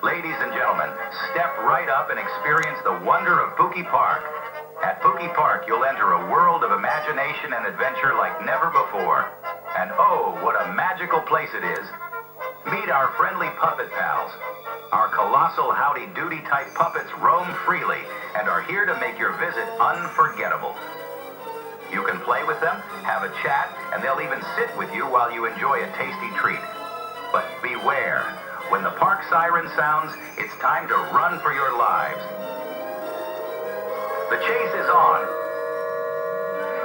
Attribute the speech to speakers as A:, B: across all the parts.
A: Ladies and gentlemen, step right up and experience the wonder of Pookie Park. At Pookie Park, you'll enter a world of imagination and adventure like never before. And oh, what a magical place it is. Meet our friendly puppet pals. Our colossal howdy-doody type puppets roam freely and are here to make your visit unforgettable. You can play with them, have a chat, and they'll even sit with you while you enjoy a tasty treat. But beware, when the park siren sounds, it's time to run for your lives. The chase is on.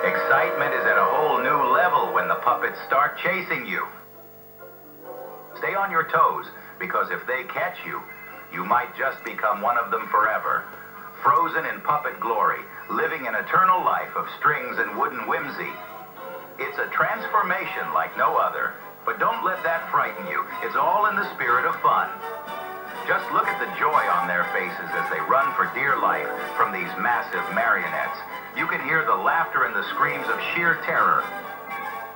A: Excitement is at a whole new level when the puppets start chasing you. Stay on your toes, because if they catch you, you might just become one of them forever. Frozen in puppet glory, living an eternal life of strings and wooden whimsy. It's a transformation like no other, but don't let that frighten you. It's all in the spirit of fun. Just look at the joy on their faces as they run for dear life from these massive marionettes. You can hear the laughter and the screams of sheer terror.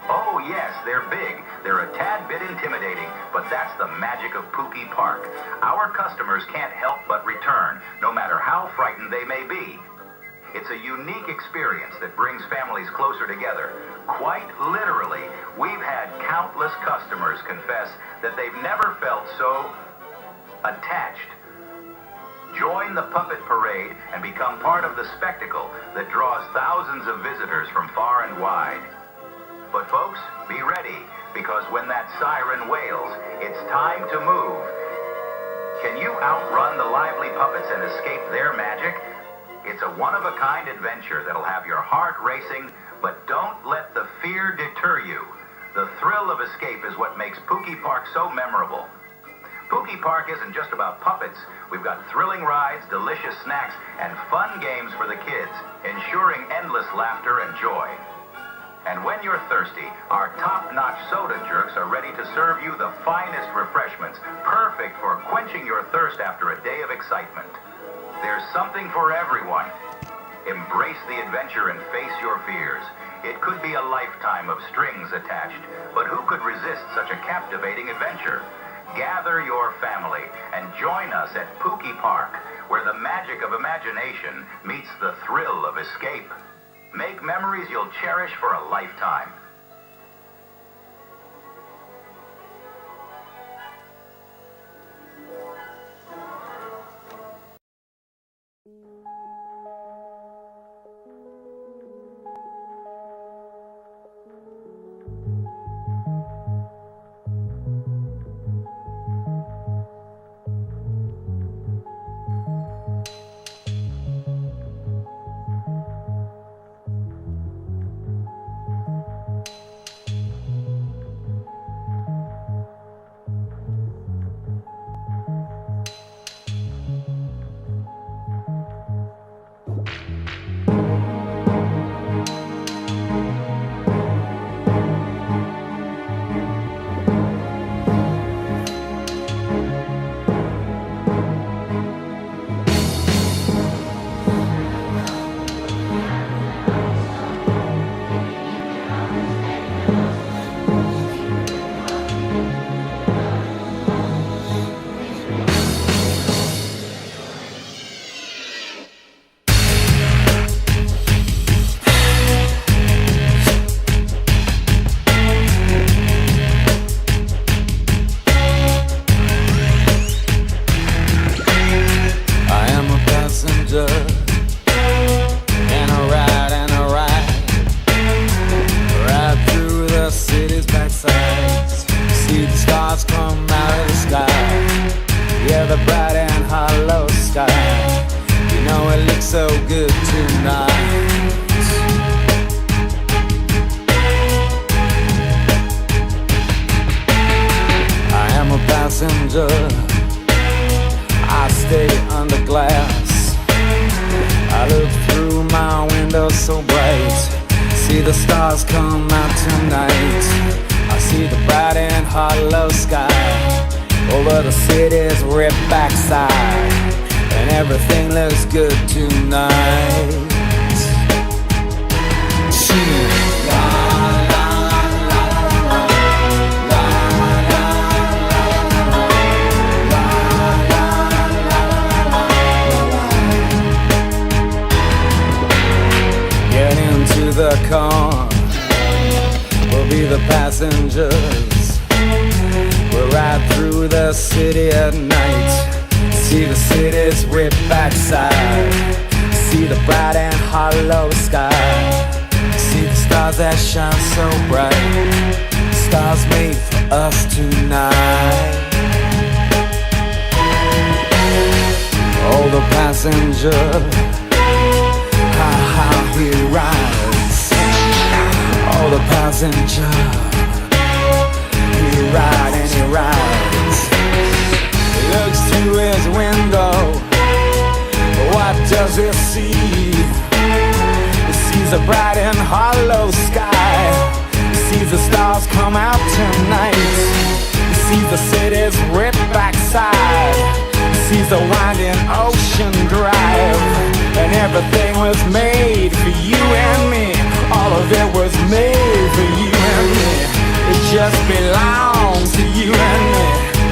A: Oh yes, they're big. They're a tad bit intimidating, but that's the magic of Pookie Park. Our customers can't help but return, no matter how frightened they may be. It's a unique experience that brings families closer together. Quite literally, we've had countless customers confess that they've never felt so attached. Join the puppet parade and become part of the spectacle that draws thousands of visitors from far and wide. But folks, be ready, because when that siren wails, it's time to move. Can you outrun the lively puppets and escape their magic? It's a one-of-a-kind adventure that'll have your heart racing, but don't let the fear deter you. The thrill of escape is what makes Pookie Park so memorable. Pookie Park isn't just about puppets. We've got thrilling rides, delicious snacks, and fun games for the kids, ensuring endless laughter and joy. And when you're thirsty, our top-notch soda jerks are ready to serve you the finest refreshments, perfect for quenching your thirst after a day of excitement. There's something for everyone. Embrace the adventure and face your fears. It could be a lifetime of strings attached, but who could resist such a captivating adventure? Gather your family and join us at Pookie Park, where the magic of imagination meets the thrill of escape. Make memories you'll cherish for a lifetime.
B: I stay under glass. I look through my window so bright, see the stars come out tonight. I see the bright and hollow sky over the city's ripped backside, and everything looks good tonight. car. We'll be the passengers. We'll ride through the city at night. See the city's whip backside. See the bright and hollow sky. See the stars that shine so bright. Stars made for us tonight. Oh, the passenger, how he rides. Oh, the passenger, he rides and he rides. He looks through his window. What does he see? He sees a bright and hollow sky. He sees the stars come out tonight. He sees the city's ripped backside. He sees the winding ocean drive. And everything was made for you and me. All of it was made for you and me. It just belongs to you and me.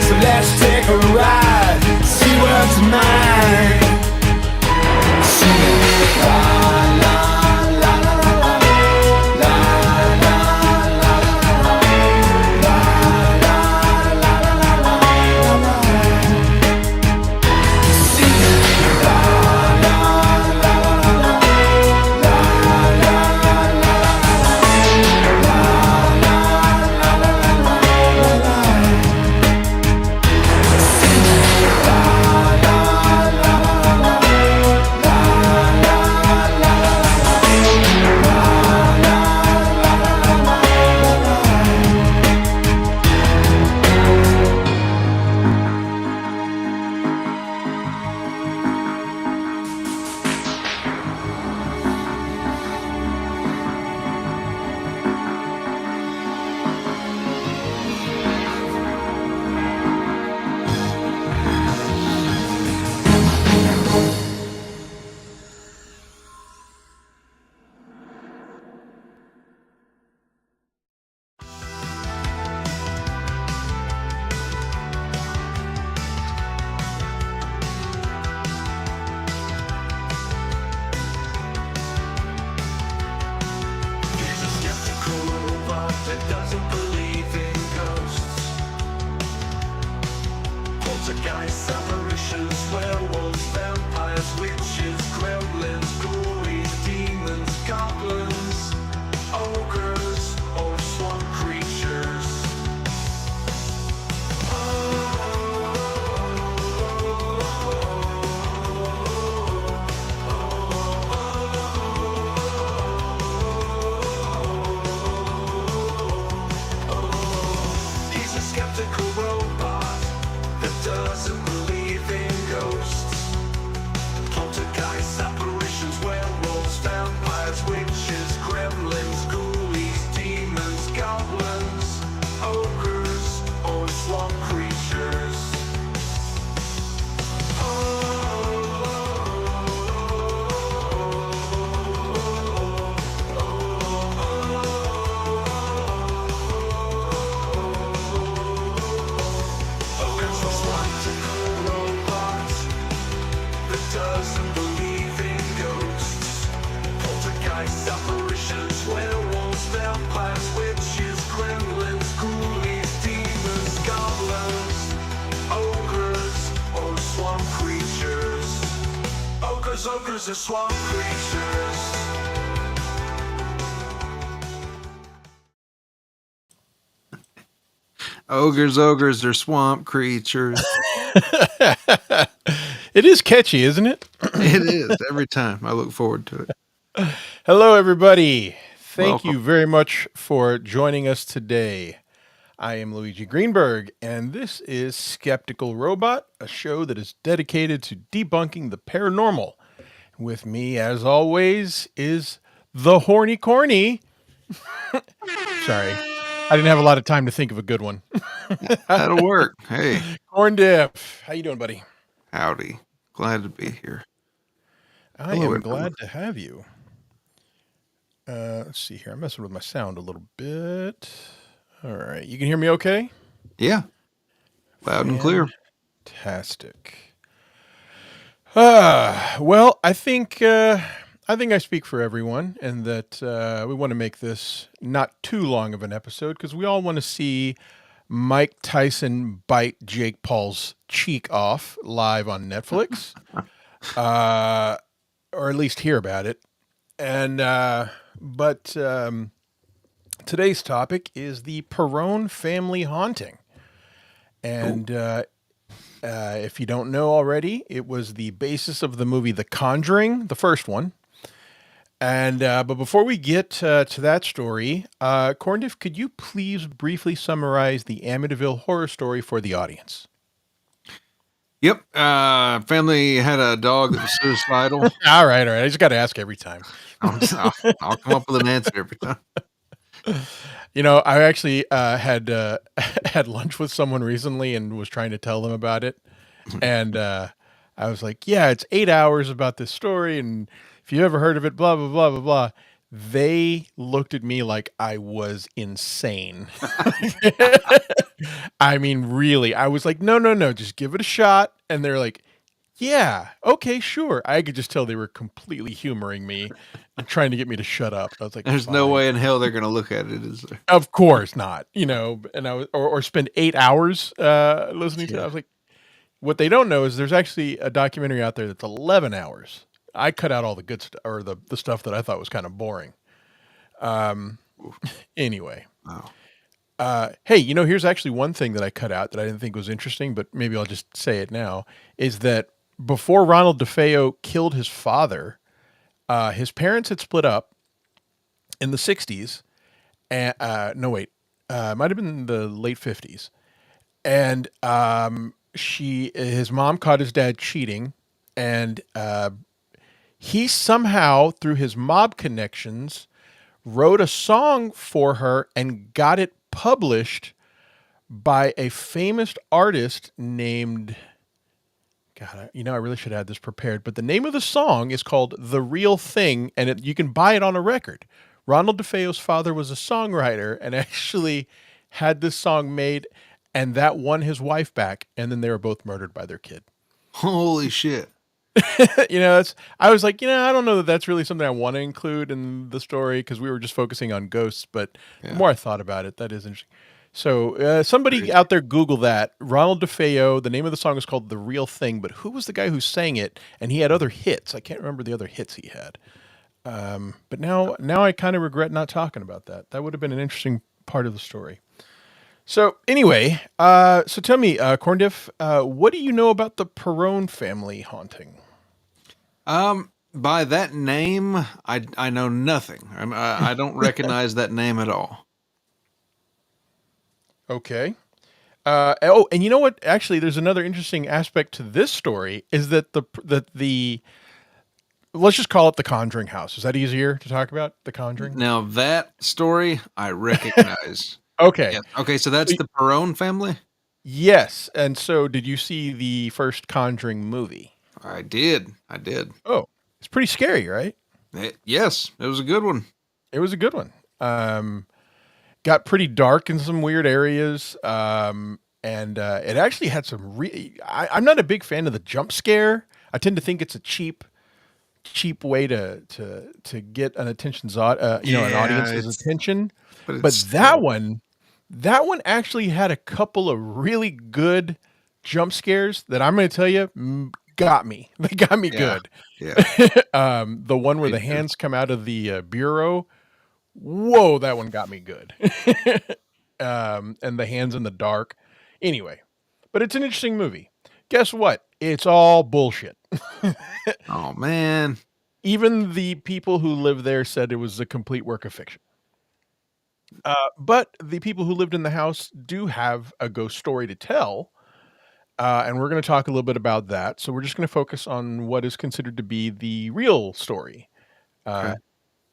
B: So let's take a ride, see what's mine.
C: Ogres are swamp creatures.
D: Ogres are swamp creatures.
E: It is catchy, isn't it?
D: It is. Every time. I look forward to it.
E: Hello, everybody. Thank
D: Welcome.
E: you very much for joining us today. I am Luigi Greenberg, and this is Skeptical Robot, a show that is dedicated to debunking the paranormal. With me, as always, is the Horny Corny. Sorry, I didn't have a lot of time to think of a good one.
D: That'll work. Hey,
E: Corndiff, how you doing, buddy?
D: howdy. Glad to be here.
E: I
D: Hello,
E: am
D: everyone.
E: glad to have you. Let's see here. I'm messing with my sound a little bit. All right. You can hear me okay?
D: Yeah. Loud and clear.
E: Fantastic. Well, I think I think I speak for everyone, and that we want to make this not too long of an episode because we all want to see Mike Tyson bite Jake Paul's cheek off live on Netflix, or at least hear about it. And but today's topic is the Perron family haunting, and if you don't know already, it was the basis of the movie The Conjuring, the first one. And but before we get to that story, Corndiff, could you please briefly summarize the Amityville horror story for the audience?
D: Yep. Family had a dog that was suicidal.
E: All right. I just got to ask every time.
D: I'll come up with an answer every time.
E: You know, I actually had had lunch with someone recently and was trying to tell them about it, and I was like, "Yeah, it's 8 hours about this story, and if you ever heard of it, blah blah blah blah blah." They looked at me like I was insane. I mean, really, I was like, "No, just give it a shot," and they're like, "Yeah, okay, sure." I could just tell they were completely humoring me and trying to get me to shut up. I was like,
D: There's no
E: "Fine."
D: way in hell they're going to look at it, is there?
E: Of course not, you know. And I was, or spend 8 hours listening to it. I was like, what they don't know is there's actually a documentary out there that's 11 hours. I cut out all the good stuff or the stuff that I thought was kind of boring. Anyway,
D: Wow.
E: hey, you know, here's actually one thing that I cut out that I didn't think was interesting, but maybe I'll just say it now. Is that before Ronald DeFeo killed his father, his parents had split up in the 60s. And no, wait, it might have been the late 50s. And his mom caught his dad cheating, and he somehow, through his mob connections, wrote a song for her and got it published by a famous artist named, God, I really should have had this prepared, but the name of the song is called The Real Thing, and you can buy it on a record. Ronald DeFeo's father was a songwriter and actually had this song made, and that won his wife back, and then they were both murdered by their kid.
D: Holy shit.
E: I was like, I don't know that that's really something I want to include in the story because we were just focusing on ghosts, but the more I thought about it, that is interesting. So somebody out there Google that. Ronald DeFeo, the name of the song is called The Real Thing, but who was the guy who sang it? And he had other hits. I can't remember the other hits he had. But now I kind of regret not talking about that. That would have been an interesting part of the story. So anyway, so tell me, Corndiff, what do you know about the Perron family haunting?
D: By that name, I know nothing. I don't recognize that name at all.
E: Okay. And you know what? Actually, there's another interesting aspect to this story is that the let's just call it the Conjuring house. Is that easier to talk about? The Conjuring?
D: Now that story I recognize.
E: Okay.
D: Yeah. Okay, so that's the Perron family?
E: Yes. And so did you see the first Conjuring movie?
D: I did.
E: Oh, it's pretty scary, right?
D: Yes, it was a good one.
E: It was a good one. Got pretty dark in some weird areas. And it actually had some I'm not a big fan of the jump scare. I tend to think it's a cheap way to get an attention's an audience's attention. But that one actually had a couple of really good jump scares that I'm going to tell you got me. They got me good.
D: Yeah.
E: The one where the hands come out of the bureau. Whoa, that one got me good. And the hands in the dark. Anyway, but it's an interesting movie. Guess what? It's all bullshit.
D: Oh, man.
E: Even the people who live there said it was a complete work of fiction. But the people who lived in the house do have a ghost story to tell. And we're going to talk a little bit about that. So we're just going to focus on what is considered to be the real story.
D: Okay.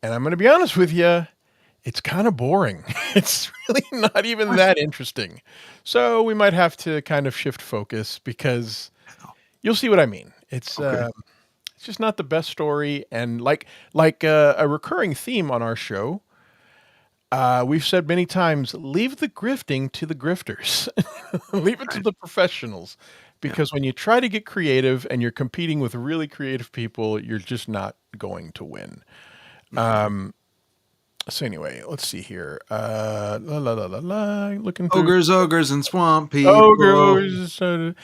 E: And I'm going to be honest with you, it's kind of boring. It's really not even that interesting. So we might have to kind of shift focus because you'll see what I mean. It's just not the best story. And like a recurring theme on our show, we've said many times, leave the grifting to the grifters. Leave it to the professionals. because when you try to get creative and you're competing with really creative people, you're just not going to win. So anyway, let's see here. Looking through.
D: Ogres, and swamp people.
E: Ogres. So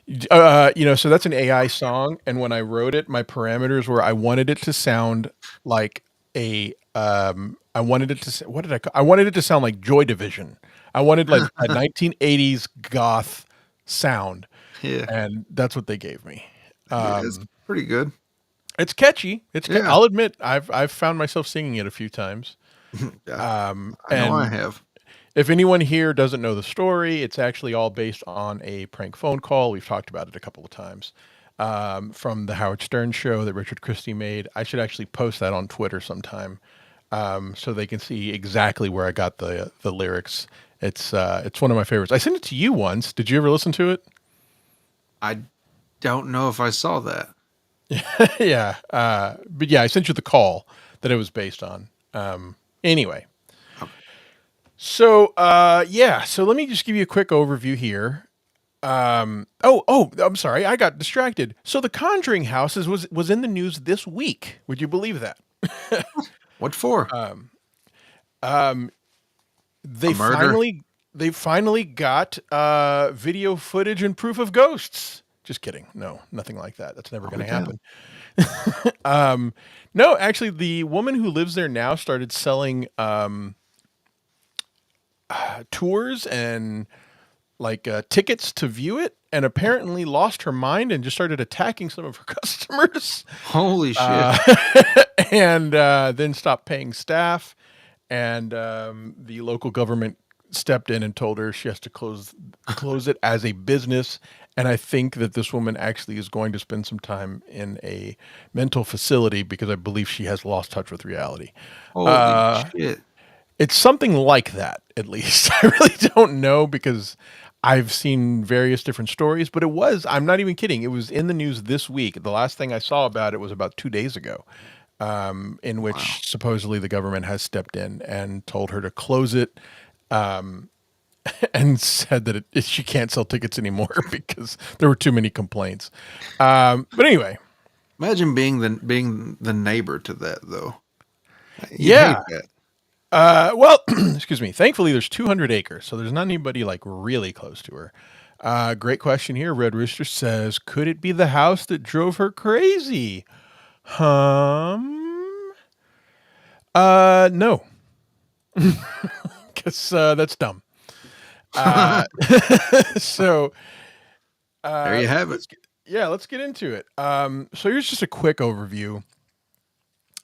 E: that's an AI song, and when I wrote it, my parameters were I wanted it to sound like I wanted it to sound like Joy Division. I wanted like a 1980s goth sound,
D: Yeah,
E: and that's what they gave me.
D: it's pretty good.
E: It's catchy.
D: Yeah.
E: I'll admit I've found myself singing it a few times.
D: I know I have.
E: If anyone here doesn't know the story, it's actually all based on a prank phone call. We've talked about it a couple of times from the Howard Stern show that Richard Christie made. I should actually post that on Twitter sometime so they can see exactly where I got the lyrics. It's one of my favorites. I sent it to you once. Did you ever listen to it?
D: I don't know if I saw that.
E: Yeah. But yeah, I sent you the call that it was based on. Anyway. So, so let me just give you a quick overview here. I'm sorry. I got distracted. So the Conjuring houses was in the news this week. Would you believe that?
D: What for?
E: They finally got video footage and proof of ghosts. Just kidding. No, nothing like that. That's never going to happen. No, actually, the woman who lives there now started selling tours and like tickets to view it, and apparently lost her mind and just started attacking some of her customers.
D: Holy shit.
E: And then stopped paying staff, and the local government stepped in and told her she has to close it as a business. And I think that this woman actually is going to spend some time in a mental facility because I believe she has lost touch with reality.
D: Holy shit.
E: It's something like that, at least. I really don't know because I've seen various different stories, but I'm not even kidding. It was in the news this week. The last thing I saw about it was about 2 days ago, in which supposedly the government has stepped in and told her to close it, and said that she can't sell tickets anymore because there were too many complaints. But anyway.
D: Imagine being the neighbor to that, though.
E: Yeah.
D: Hate that.
E: Well, excuse me. Thankfully, there's 200 acres, so there's not anybody like really close to her. Great question here. Red Rooster says, could it be the house that drove her crazy? No. Because that's dumb. So
D: There you have it.
E: let's get into it. So here's just a quick overview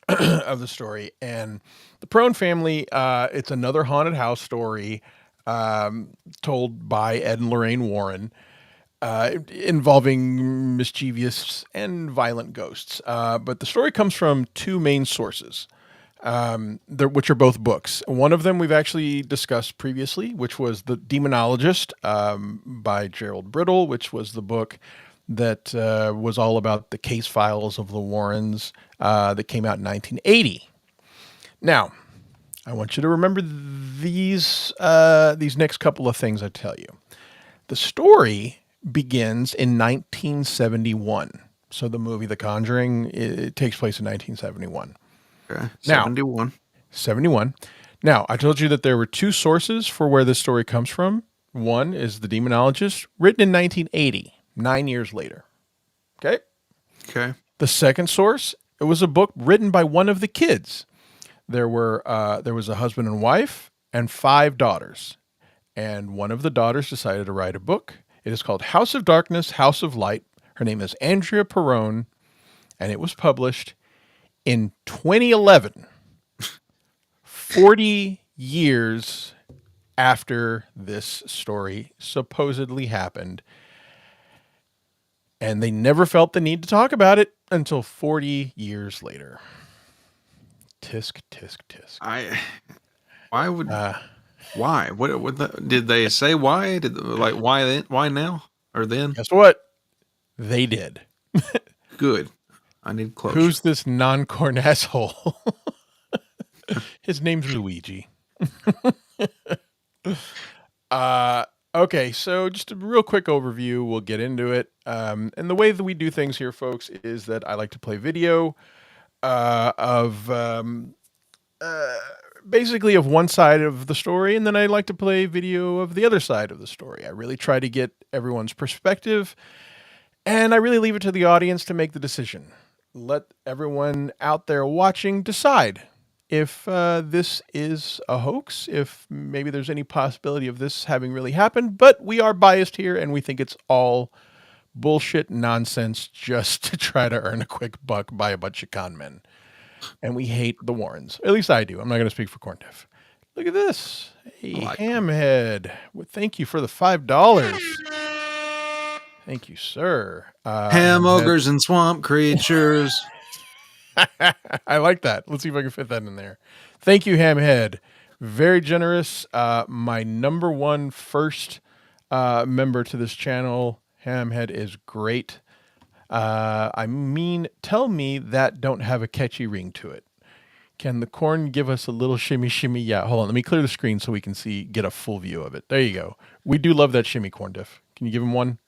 E: of the story. And the Perron family, it's another haunted house story told by Ed and Lorraine Warren, involving mischievous and violent ghosts. But the story comes from two main sources, which are both books. One of them we've actually discussed previously, which was The Demonologist by Gerald Brittle, which was the book that was all about the case files of the Warrens that came out in 1980. Now, I want you to remember these next couple of things I tell you. The story begins in 1971. So the movie The Conjuring, it takes place in 1971.
D: Okay.
E: Now,
D: 71.
E: Now, I told you that there were two sources for where this story comes from. One is The Demonologist, written in 1980, 9 years later. Okay?
D: Okay.
E: The second source, it was a book written by one of the kids. There was a husband and wife and 5 daughters. And one of the daughters decided to write a book. It is called House of Darkness, House of Light. Her name is Andrea Perron, and it was published in 2011, 40 years after this story supposedly happened. And they never felt the need to talk about it until 40 years later. Tisk, tisk, tisk.
D: Why? Did they say why? Why then? Why now? Or then?
E: Guess what? They did.
D: Good. I need closure.
E: Who's this non-corn asshole? His name's Luigi. Okay, so just a real quick overview. We'll get into it. And the way that we do things here, folks, is that I like to play video of basically of one side of the story, and then I like to play video of the other side of the story. I really try to get everyone's perspective, and I really leave it to the audience to make the decision. Let everyone out there watching decide if this is a hoax, if maybe there's any possibility of this having really happened, but we are biased here, and we think it's all bullshit nonsense just to try to earn a quick buck by a bunch of con men. And we hate the Warrens. At least I do. I'm not going to speak for Corndiff. Look at this. Hey, Hamhead. Well, thank you for the $5. Thank you, sir.
D: Ham ogres and swamp creatures.
E: I like that. Let's see if I can fit that in there. Thank you, Hamhead. Very generous. My number one first member to this channel. Hamhead is great. I mean, tell me that don't have a catchy ring to it. Can the corn give us a little shimmy shimmy? Yeah, hold on. Let me clear the screen so we can get a full view of it. There you go. We do love that shimmy, Corndiff. Can you give him one?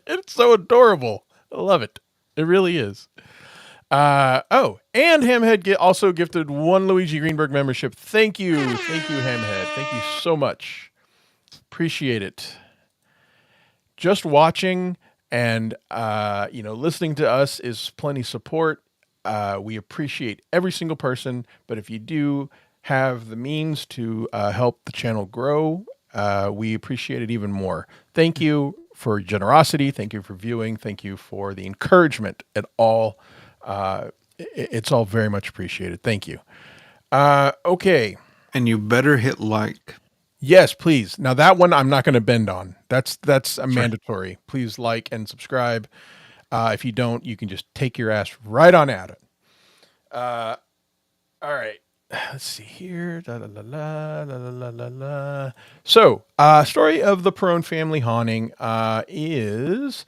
E: It's so adorable. I love it. It really is. Oh, and Hamhead also gifted one Luigi Greenberg membership. Thank you. Thank you, Hamhead. Thank you so much. Appreciate it. Just watching and listening to us is plenty support. We appreciate every single person, but if you do have the means to help the channel grow, we appreciate it even more. Thank you for your generosity. Thank you for viewing. Thank you for the encouragement at all. It's all very much appreciated. Thank you. Okay.
D: And you better hit like.
E: Yes, please. Now that one I'm not going to bend on. That's a mandatory. Please like and subscribe. If you don't, you can just take your ass right on at it. All right. Let's see here. So, story of the Perron family haunting is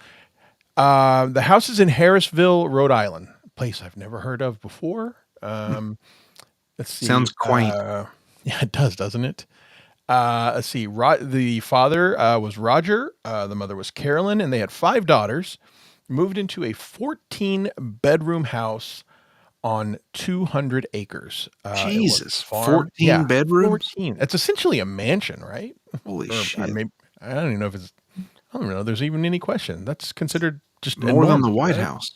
E: the house is in Harrisville, Rhode Island, a place I've never heard of before. Let's see.
D: Sounds quaint.
E: Yeah, it does, doesn't it? Let's see. The father was Roger. The mother was Carolyn, and they had 5 daughters. Moved into a 14-bedroom house on 200 acres.
D: Jesus, 14 bedrooms?
E: 14. It's essentially a mansion, right?
D: Holy shit.
E: I don't even know if it's, I don't know if there's even any question. That's considered just
D: more than the White House.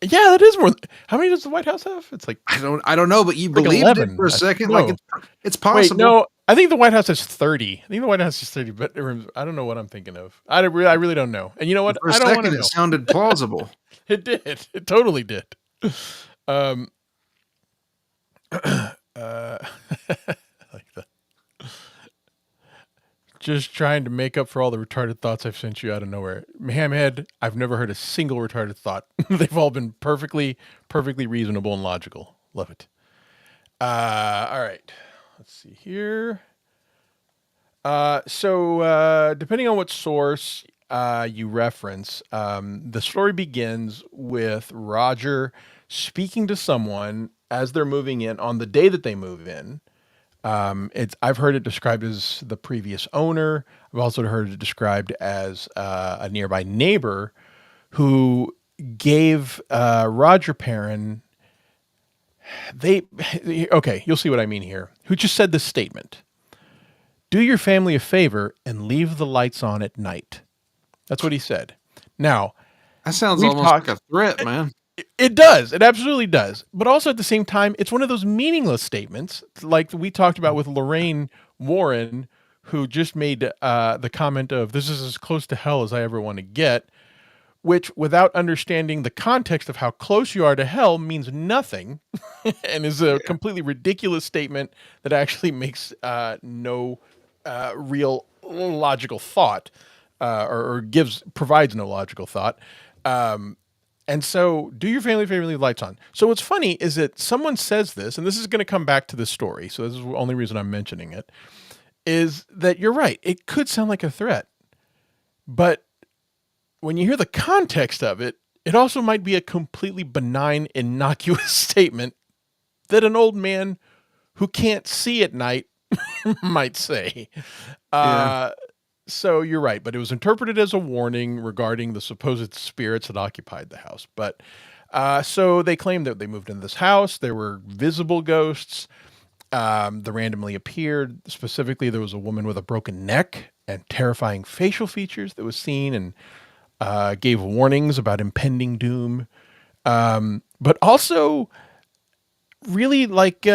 E: Yeah, that is more. How many does the White House have? It's like,
D: I don't know, but you
E: like
D: believed
E: 11.
D: it for a second.
E: No.
D: Like it's possible.
E: Wait, no, I think the White House has 30. I think the White House has 30 bedrooms. I don't know what I'm thinking of. I really don't know. And you know what?
D: For a
E: I don't want to
D: second,
E: know.
D: it sounded plausible.
E: It did. It totally did. Like that. Just trying to make up for all the retarded thoughts I've sent you out of nowhere. Hamhead, I've never heard a single retarded thought. They've all been perfectly reasonable and logical. Love it. All right. Let's see here. So depending on what source you reference, the story begins with Roger speaking to someone as they're moving in on the day that they move in. I've heard it described as the previous owner. I've also heard it described as a nearby neighbor who gave Roger Perron. Okay, you'll see what I mean here. Who just said this statement: "Do your family a favor and leave the lights on at night." That's what he said. Now,
D: that sounds almost like a threat, man.
E: It does. It absolutely does. But also at the same time, it's one of those meaningless statements, like we talked about with Lorraine Warren, who just made the comment of, "This is as close to hell as I ever want to get," which, without understanding the context of how close you are to hell, means nothing and is a completely ridiculous statement that actually makes no real logical thought or provides no logical thought. And so, do your family a favor and leave the lights on. So what's funny is that someone says this, and this is going to come back to this story, so this is the only reason I'm mentioning it, is that you're right. It could sound like a threat. But when you hear the context of it, it also might be a completely benign, innocuous statement that an old man who can't see at night might say.
D: Yeah.
E: So you're right, but it was interpreted as a warning regarding the supposed spirits that occupied the house. But so they claimed that they moved into this house. There were visible ghosts that randomly appeared. Specifically, there was a woman with a broken neck and terrifying facial features that was seen and gave warnings about impending doom. But also really like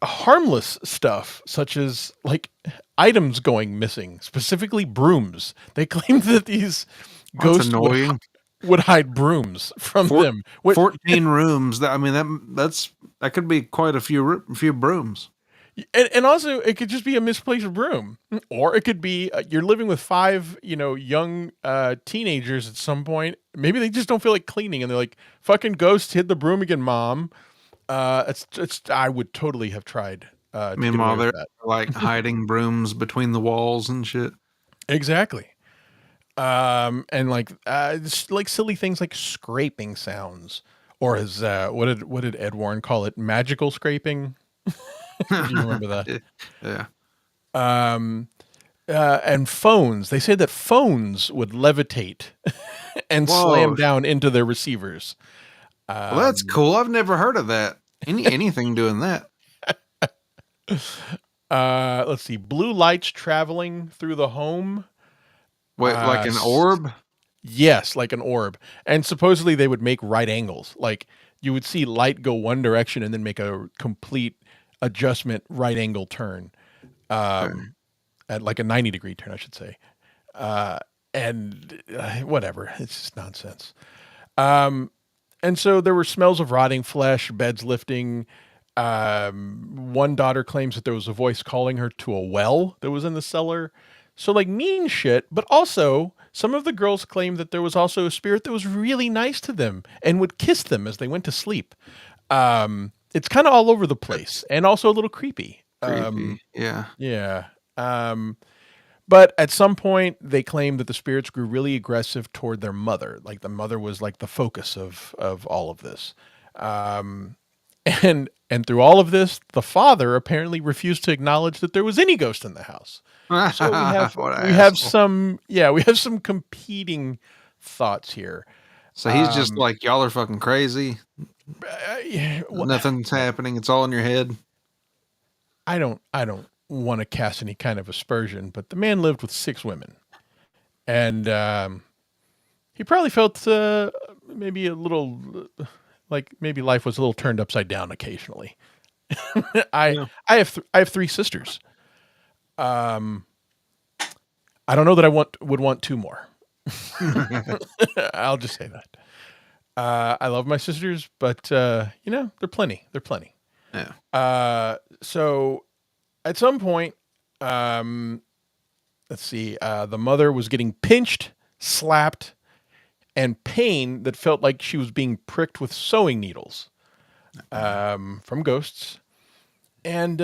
E: harmless stuff, such as like items going missing, specifically brooms. They claimed that these
D: That's
E: ghosts
D: annoying.
E: would hide brooms from them.
D: 14 rooms. That could be quite a few brooms.
E: And also, it could just be a misplaced broom, or it could be you're living with 5, young teenagers at some point. Maybe they just don't feel like cleaning, and they're like, "Fucking ghost, hit the broom again, mom." It's. I would totally have tried.
D: Meanwhile, they're like hiding brooms between the walls and shit.
E: Exactly. And like just like silly things like scraping sounds, or as what did Ed Warren call it? Magical scraping. Do you remember that?
D: Yeah.
E: And phones. They say that phones would levitate and slam down into their receivers.
D: Well, that's cool. I've never heard of that. Anything doing that.
E: Let's see. Blue lights traveling through the home.
D: Wait, like an orb?
E: Yes, like an orb. And supposedly they would make right angles. Like you would see light go one direction and then make a complete adjustment right angle turn. At like a 90-degree turn, I should say. And whatever. It's just nonsense. And so there were smells of rotting flesh, beds lifting. One daughter claims that there was a voice calling her to a well that was in the cellar. So like mean shit, but also some of the girls claimed that there was also a spirit that was really nice to them and would kiss them as they went to sleep. It's kind of all over the place and also a little creepy.
D: Yeah.
E: Yeah. But at some point they claimed that the spirits grew really aggressive toward their mother. Like the mother was like the focus of all of this. And through all of this, the father apparently refused to acknowledge that there was any ghost in the house. So we have some competing thoughts here.
D: So he's just like, y'all are fucking crazy. Nothing's happening. It's all in your head.
E: I don't want to cast any kind of aspersion, but the man lived with 6 women, and he probably felt maybe a little like maybe life was a little turned upside down occasionally. I have 3 sisters. I don't know that I would want 2 more. I'll just say that. I love my sisters, but they're plenty. They're plenty.
D: Yeah.
E: So at some point, let's see, the mother was getting pinched, slapped, and pain that felt like she was being pricked with sewing needles from ghosts. And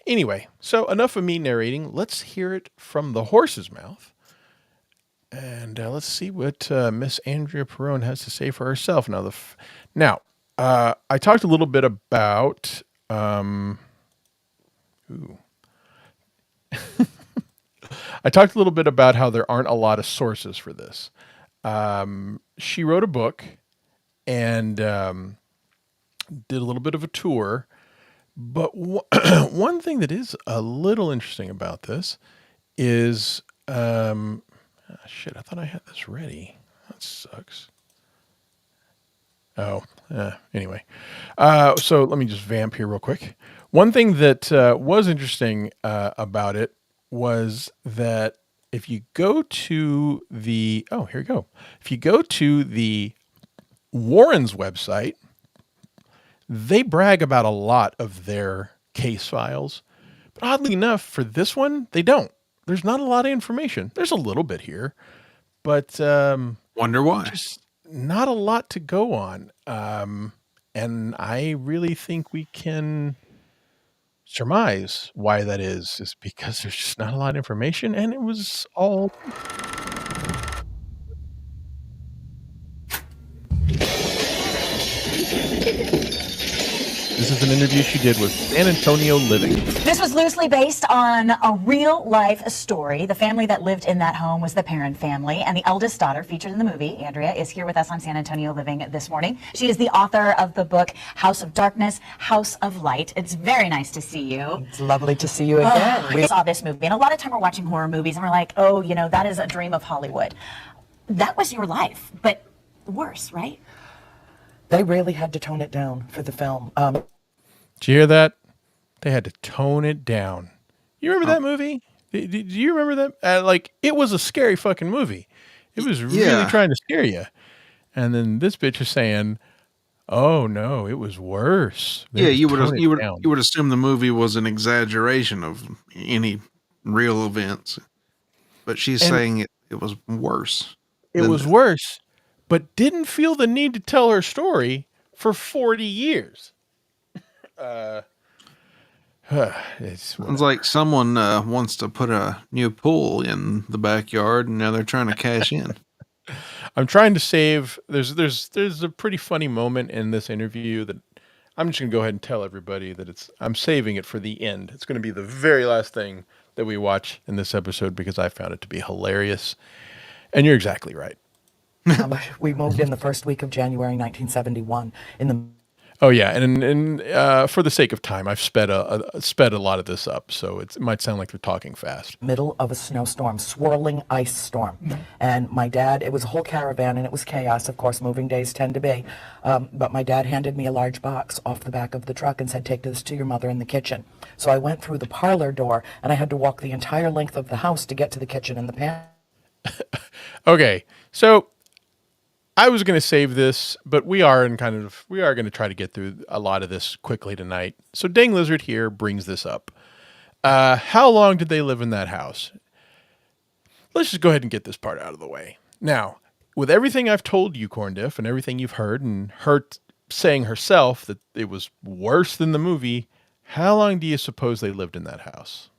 E: anyway, so enough of me narrating. Let's hear it from the horse's mouth. And let's see what Miss Andrea Perron has to say for herself. Now, I talked a little bit about... I talked a little bit about how there aren't a lot of sources for this. She wrote a book and did a little bit of a tour. But one thing that is a little interesting about this is... shit, I thought I had this ready. That sucks. Anyway. So let me just vamp here real quick. One thing that was interesting about it was that if you go to the... Oh, here we go. If you go to the Warrens website, they brag about a lot of their case files. But oddly enough, for this one, they don't. There's not a lot of information. There's a little bit here, but
D: wonder why.
E: Just not a lot to go on. And I really think we can surmise why that is because there's just not a lot of information, and it was all... This is an interview she did with San Antonio Living.
F: This was loosely based on a real-life story. The family that lived in that home was the Perron family, and the eldest daughter featured in the movie, Andrea, is here with us on San Antonio Living this morning. She is the author of the book House of Darkness, House of Light. It's very nice to see you.
G: It's lovely to see you again.
F: We saw this movie, and a lot of time we're watching horror movies, and we're like, oh, you know, that is a dream of Hollywood. That was your life, but worse, right?
G: They really had to tone it down for the film.
E: Did you hear that? They had to tone it down. You remember that movie? Do you remember that? Like, it was a scary fucking movie. It was really trying to scare you. And then this bitch is saying, "Oh no, it was worse."
D: You would assume the movie was an exaggeration of any real events, but she's saying it was worse.
E: It was worse, but didn't feel the need to tell her story for 40 years. It's
D: like someone wants to put a new pool in the backyard, and now they're trying to cash in.
E: I'm trying to save. There's a pretty funny moment in this interview that I'm just gonna go ahead and tell everybody that I'm saving it for the end. It's gonna be the very last thing that we watch in this episode because I found it to be hilarious. And you're exactly right.
G: We moved in the first week of January 1971.
E: Oh yeah, and for the sake of time, I've sped a lot of this up, so it might sound like we're talking fast.
G: Middle of a snowstorm, swirling ice storm. And my dad, it was a whole caravan, and it was chaos, of course, moving days tend to be. But my dad handed me a large box off the back of the truck and said, "Take this to your mother in the kitchen." So I went through the parlor door, and I had to walk the entire length of the house to get to the kitchen and the pan.
E: Okay, so I was going to save this, but we are going to try to get through a lot of this quickly tonight. So Dang Lizard here brings this up. How long did they live in that house? Let's just go ahead and get this part out of the way. Now, with everything I've told you, Corndiff, and everything you've heard, and her saying herself that it was worse than the movie, how long do you suppose they lived in that house?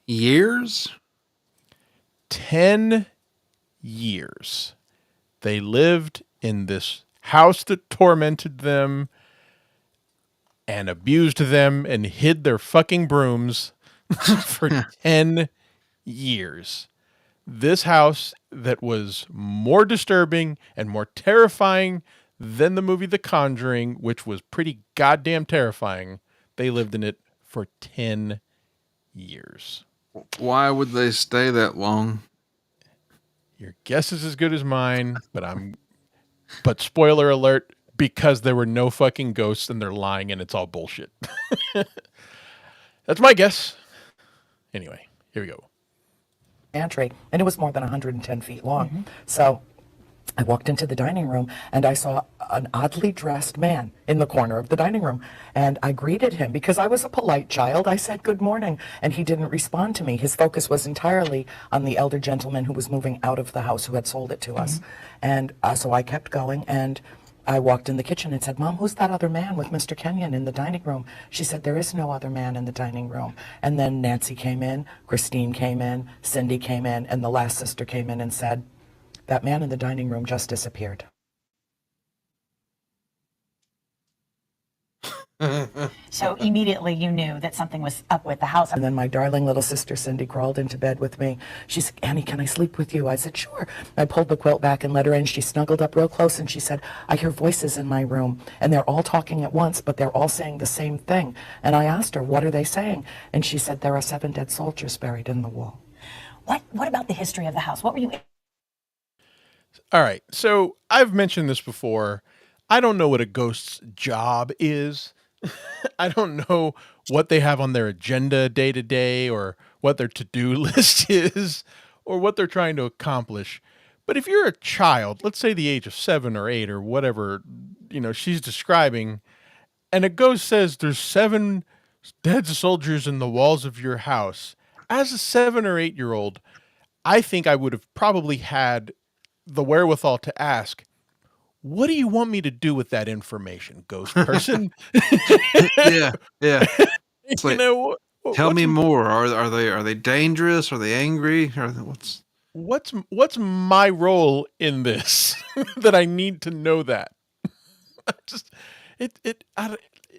D: Years?
E: 10 years. They lived in this house that tormented them and abused them and hid their fucking brooms for 10 years. This house that was more disturbing and more terrifying than the movie The Conjuring, which was pretty goddamn terrifying. They lived in it for 10 years.
D: Why would they stay that long?
E: Your guess is as good as mine, but spoiler alert, because there were no fucking ghosts and they're lying and it's all bullshit. That's my guess. Anyway, here we go.
G: Pantry, and it was more than 110 feet long. So I walked into the dining room and I saw an oddly dressed man in the corner of the dining room. And I greeted him because I was a polite child. I said, "Good morning." And he didn't respond to me. His focus was entirely on the elder gentleman who was moving out of the house, who had sold it to us. And so I kept going, and I walked in the kitchen and said, "Mom, who's that other man with Mr. Kenyon in the dining room?" She said, "There is no other man in the dining room." And then Nancy came in, Christine came in, Cindy came in, and the last sister came in and said, "That man in the dining room just disappeared."
F: So immediately you knew that something was up with the house.
G: And then my darling little sister Cindy crawled into bed with me. She said, "Annie, can I sleep with you?" I said, "Sure." I pulled the quilt back and let her in. She snuggled up real close and she said, "I hear voices in my room and they're all talking at once, but they're all saying the same thing." And I asked her, "What are they saying?" And she said, "There are 7 dead soldiers buried in the wall."
F: What about the history of the house? What were you...
E: All right. So I've mentioned this before. I don't know what a ghost's job is. I don't know what they have on their agenda day to day, or what their to-do list is, or what they're trying to accomplish. But if you're a child, let's say the age of 7 or 8 or whatever, she's describing, and a ghost says there's 7 dead soldiers in the walls of your house, as a 7 or 8-year-old, I think I would have probably had the wherewithal to ask, "What do you want me to do with that information, ghost person?"
D: Yeah. It's like, tell me more. Are they dangerous? Are they angry?
E: What's my role in this that I need to know that?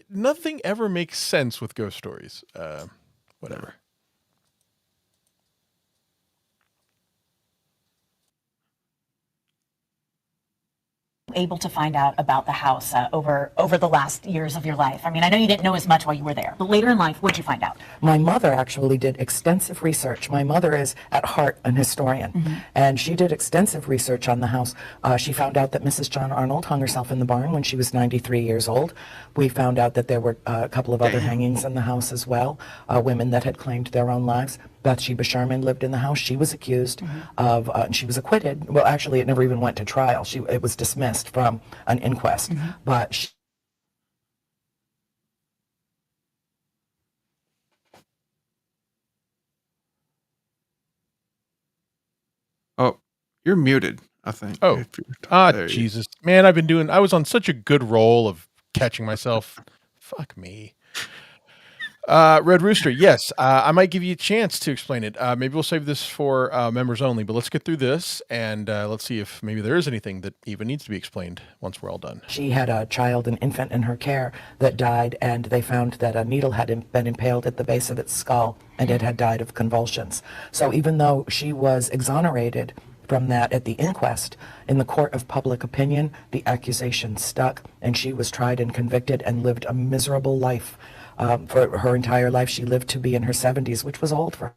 E: Nothing ever makes sense with ghost stories. Whatever.
F: Able to find out about the house over the last years of your life? I mean, I know you didn't know as much while you were there, but later in life, what did you find out?
G: My mother actually did extensive research. My mother is at heart an historian, and she did extensive research on the house. She found out that Mrs. John Arnold hung herself in the barn when she was 93 years old. We found out that there were a couple of other hangings in the house as well, women that had claimed their own lives. Bathsheba Sherman lived in the house. She was accused of, she was acquitted. Well, actually, it never even went to trial. It was dismissed from an inquest. But
D: Oh, you're muted, I think.
E: Oh, Jesus. Man, I was on such a good roll of catching myself. Fuck me. Red Rooster, yes, I might give you a chance to explain it. Maybe we'll save this for members only, but let's get through this and let's see if maybe there is anything that even needs to be explained once we're all done.
G: she had a child, an infant in her care that died, and they found that a needle had been impaled at the base of its skull, and it had died of convulsions. So even though she was exonerated from that at the inquest, in the court of public opinion, the accusation stuck, and she was tried and convicted and lived a miserable life. For her entire life, she lived to be in her 70s, which was old for her.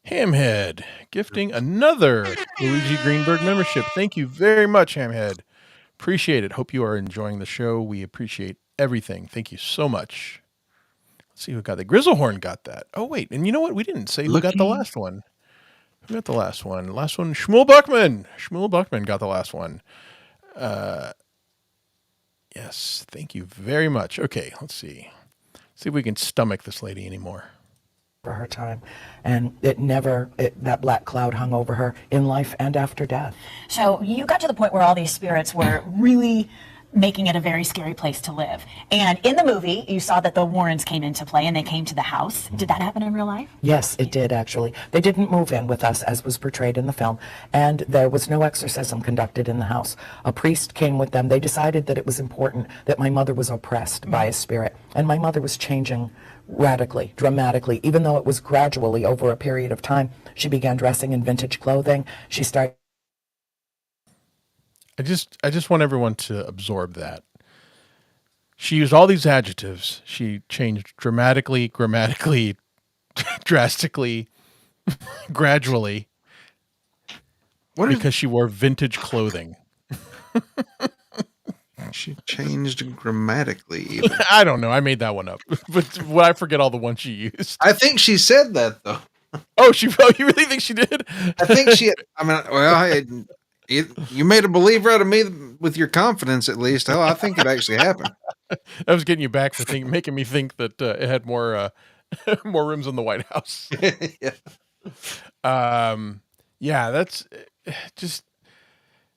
E: Hamhead, gifting another Luigi Greenberg membership. Thank you very much, Hamhead. Appreciate it. Hope you are enjoying the show. We appreciate everything. Thank you so much. Let's see who got the Grizzlehorn got that. Oh, wait. And you know what? We didn't say who got the last one. Who got the last one? Last one, Shmuel Buckman. Shmuel Buckman got the last one. Yes, thank you very much. Okay, let's see. See if we can stomach this lady anymore.
G: For her time, and that black cloud hung over her in life and after death.
F: So you got to the point where all these spirits were really making it a very scary place to live. And in the movie, you saw that the Warrens came into play and they came to the house. Did that happen in real life?
G: Yes, it did actually. They didn't move in with us as was portrayed in the film, and there was no exorcism conducted in the house. A priest came with them. They decided that it was important that my mother was oppressed by a spirit, and my mother was changing radically, dramatically, even though it was gradually over a period of time. She began dressing in vintage clothing. She started.
E: I just want everyone to absorb that. She used all these adjectives. She changed dramatically, grammatically, drastically, gradually, because she wore vintage clothing.
D: She changed grammatically. Even.
E: I don't know. I made that one up, but I forget all the ones she used.
D: I think she said that though.
E: Oh, you really think she did?
D: I think she. I mean, well, you made a believer out of me with your confidence, at least. Oh, I think it actually happened.
E: I was getting you back for making me think that it had more more rooms in the White House. Yeah, that's just.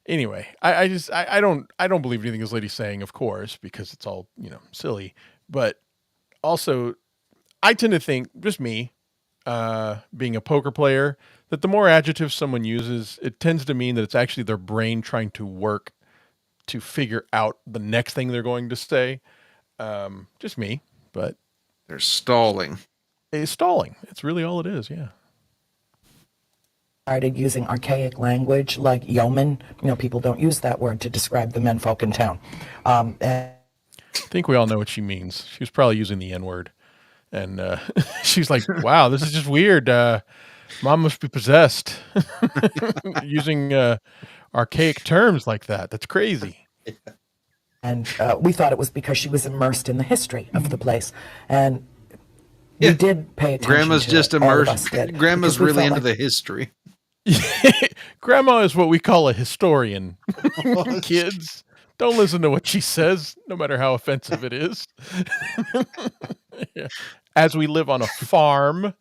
E: Anyway, I don't believe anything this lady's saying, of course, because it's all silly. But also, I tend to think, just me, being a poker player, that the more adjectives someone uses, it tends to mean that it's actually their brain trying to work to figure out the next thing they're going to say. Just me, but
D: they're stalling.
E: It's stalling. It's really all it is. Yeah.
G: Started using archaic language like yeoman. People don't use that word to describe the menfolk in town. And
E: I think we all know what she means. She was probably using the N-word. And she's like, wow, this is just weird. Mom must be possessed. Using archaic terms like that. That's crazy.
G: And we thought it was because she was immersed in the history of the place. And we did pay attention
D: Grandma's
G: to
D: just
G: it. All of
D: immersed.
G: us did,
D: Grandma's
G: because we
D: really
G: felt
D: into the history.
E: Grandma is what we call a historian. Kids, don't listen to what she says, no matter how offensive it is. Yeah. As we live on a farm.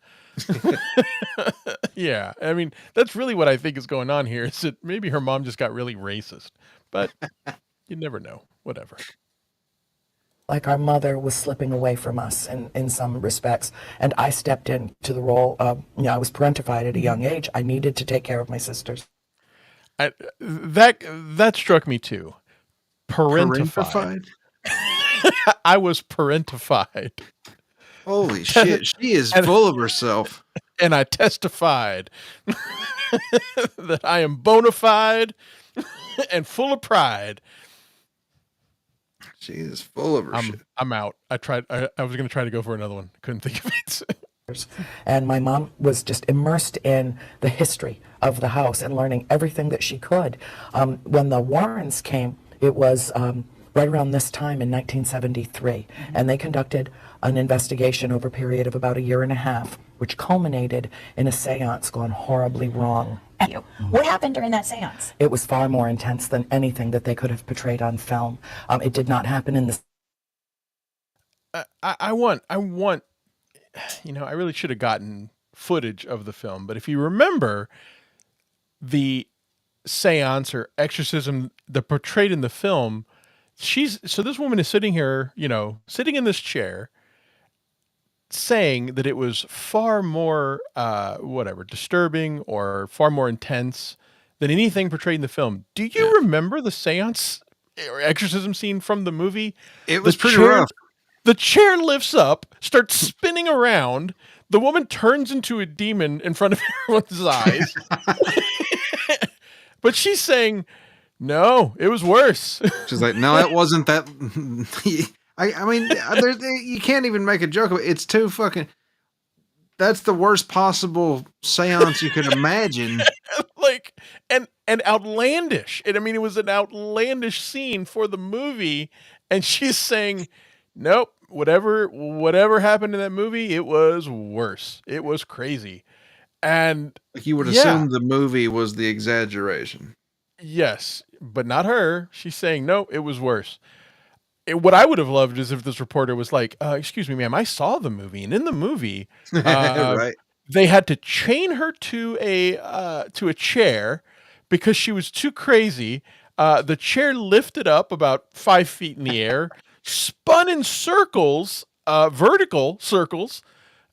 E: Yeah, I mean, that's really what I think is going on here, is that maybe her mom just got really racist. But you never know. Whatever.
G: like our mother was slipping away from us in some respects. And I stepped into the role of, I was parentified at a young age. I needed to take care of my sisters.
E: That struck me too. Parentified. I was parentified.
D: Holy shit, she is full of herself.
E: And I testified that I am bona fide and full of pride.
D: She is full of her shit.
E: I'm out. I was going to try to go for another one. Couldn't think of it.
G: And my mom was just immersed in the history of the house and learning everything that she could. When the Warrens came, it was right around this time in 1973, and they conducted an investigation over a period of about a year and a half, which culminated in a seance gone horribly wrong.
F: What happened during that seance?
G: It was far more intense than anything that they could have portrayed on film. It did not happen in the...
E: I want, you know, I really should have gotten footage of the film, but if you remember the seance or exorcism that portrayed in the film, so this woman is sitting here, you know, sitting in this chair, saying that it was far more, disturbing or far more intense than anything portrayed in the film. Do you remember the seance or exorcism scene from the movie?
D: It was pretty rough.
E: The chair lifts up, starts spinning around. The woman turns into a demon in front of everyone's eyes. But she's saying, no, it was worse.
D: She's like, no, it wasn't that. I mean, you can't even make a joke of it. It's too fucking. That's the worst possible seance you could imagine.
E: Like, and outlandish. And I mean, it was an outlandish scene for the movie. And she's saying, nope, whatever happened in that movie, it was worse. It was crazy. And
D: like you would assume the movie was the exaggeration.
E: Yes, but not her. She's saying, no, it was worse. What I would have loved is if this reporter was like, excuse me, ma'am, I saw the movie. And in the movie,
D: right.
E: They had to chain her to a chair because she was too crazy. The chair lifted up about 5 feet in the air, spun in circles, vertical circles,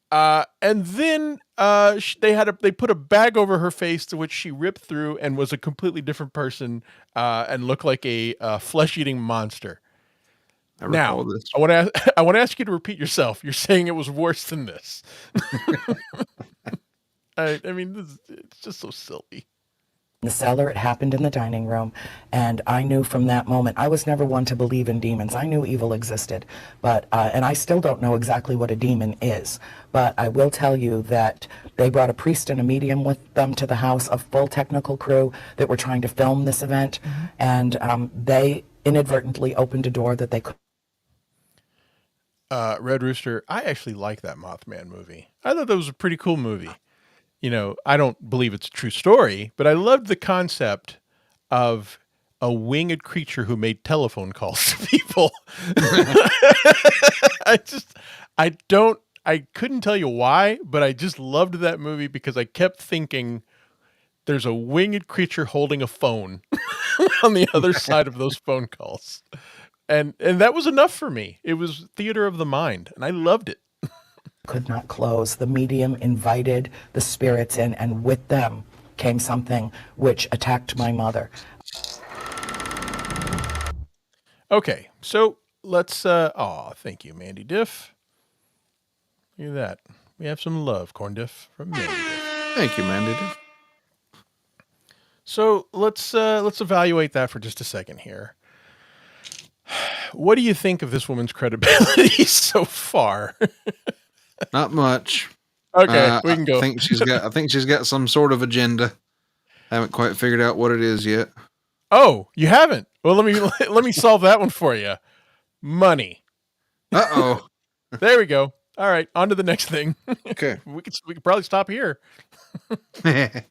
E: and then they put a bag over her face to which she ripped through and was a completely different person and looked like a flesh-eating monster. Now, I want to ask you to repeat yourself. You're saying it was worse than this. I mean, it's just so silly.
G: The cellar, it happened in the dining room, and I knew from that moment, I was never one to believe in demons. I knew evil existed, but and I still don't know exactly what a demon is, but I will tell you that they brought a priest and a medium with them to the house, a full technical crew that were trying to film this event, and they inadvertently opened a door that they could.
E: Red Rooster, I actually like that Mothman movie. I thought that was a pretty cool movie. You know, I don't believe it's a true story, but I loved the concept of a winged creature who made telephone calls to people. I couldn't tell you why, but I just loved that movie because I kept thinking there's a winged creature holding a phone on the other side of those phone calls. And that was enough for me. It was theater of the mind, and I loved it.
G: Could not close. The medium invited the spirits in, and with them came something which attacked my mother.
E: Okay, so let's, thank you, Mandy Diff. Look at that. We have some love, Corndiff, from Mandy Diff.
D: Thank you, Mandy Diff.
E: So let's evaluate that for just a second here. What do you think of this woman's credibility so far?
D: Not much.
E: Okay, we can go.
D: I think she's got some sort of agenda. I haven't quite figured out what it is yet.
E: Oh, you haven't? Well, let me solve that one for you. Money.
D: Uh-oh.
E: There we go. All right, on to the next thing.
D: Okay.
E: we could probably stop here.
D: Yeah.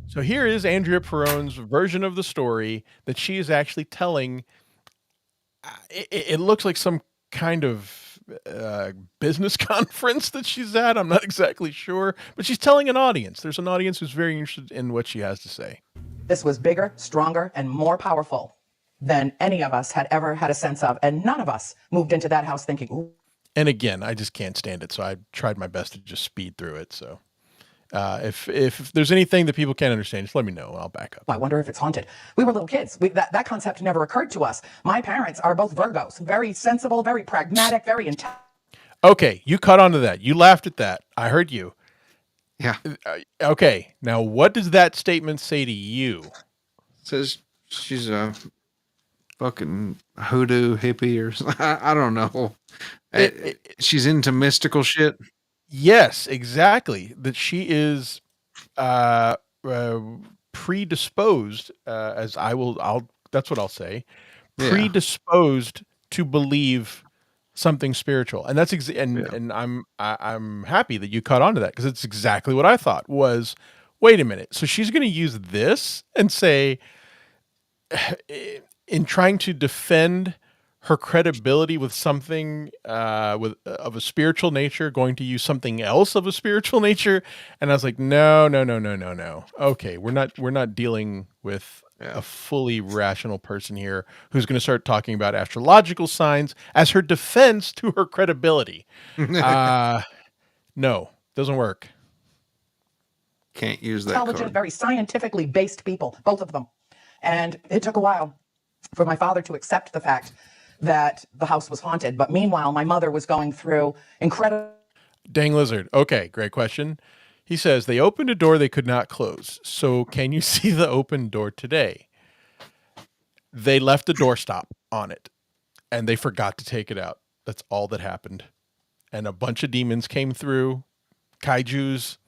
E: So here is Andrea Perron's version of the story that she is actually telling. It looks like some kind of business conference that she's at. I'm not exactly sure, but she's telling an audience. There's an audience who's very interested in what she has to say.
G: This was bigger, stronger, and more powerful than any of us had ever had a sense of, and none of us moved into that house thinking, ooh.
E: And again, I just can't stand it, so I tried my best to just speed through it. So If there's anything that people can't understand, just let me know. I'll back up.
G: I wonder if it's haunted. We were little kids. That concept never occurred to us. My parents are both Virgos, very sensible, very pragmatic, very intelligent.
E: Okay, you caught on to that. You laughed at that. I heard you.
D: Yeah.
E: Okay, now what does that statement say to you?
D: Says she's a fucking hoodoo hippie or something. I don't know. She's into mystical shit.
E: Yes, exactly. That she is predisposed, as that's what I'll say,
D: Yeah.
E: predisposed to believe something spiritual. And that's and I'm happy that you caught on to that, because it's exactly what I thought was, wait a minute. So she's going to use this and say, in trying to defend her credibility with something of a spiritual nature, going to use something else of a spiritual nature. And I was like, no. Okay, we're not dealing with a fully rational person here who's going to start talking about astrological signs as her defense to her credibility. No, doesn't work.
D: Can't use that
G: Intelligent,
D: card.
G: very scientifically based people, both of them. And it took a while for my father to accept the fact that the house was haunted. But meanwhile, my mother was going through incredible...
E: Dang lizard. Okay, great question. He says, they opened a door they could not close. So can you see the open door today? They left a doorstop on it, and they forgot to take it out. That's all that happened. And a bunch of demons came through. Kaijus,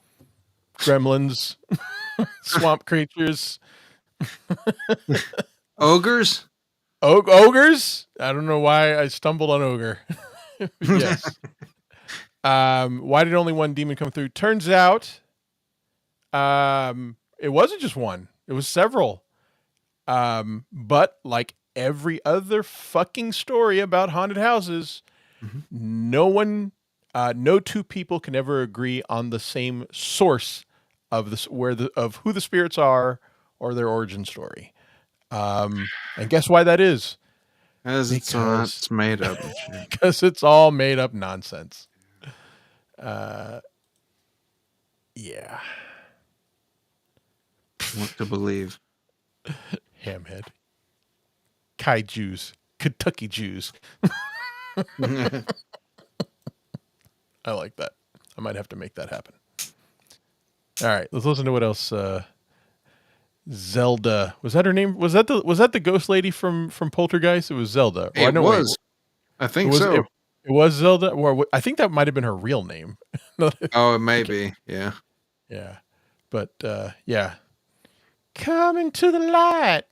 E: gremlins, swamp creatures.
D: Ogres?
E: Ogres? I don't know why I stumbled on ogre. Yes. Why did only one demon come through? Turns out, it wasn't just one. It was several. But like every other fucking story about haunted houses, no two people can ever agree on the same source of this, of who the spirits are or their origin story. And guess why that is?
D: Because it's made up.
E: Because it's all made up nonsense. Yeah.
D: What to believe.
E: Hamhead. Kaijus. Kentucky Jews. I like that. I might have to make that happen. All right, let's listen to what else. Zelda, was that her name? Was that the ghost lady from Poltergeist? It was Zelda.
D: It was. I think so.
E: It was Zelda, or I think that might have been her real name.
D: Oh, it may be. Yeah.
E: Yeah, but yeah. Coming to the light.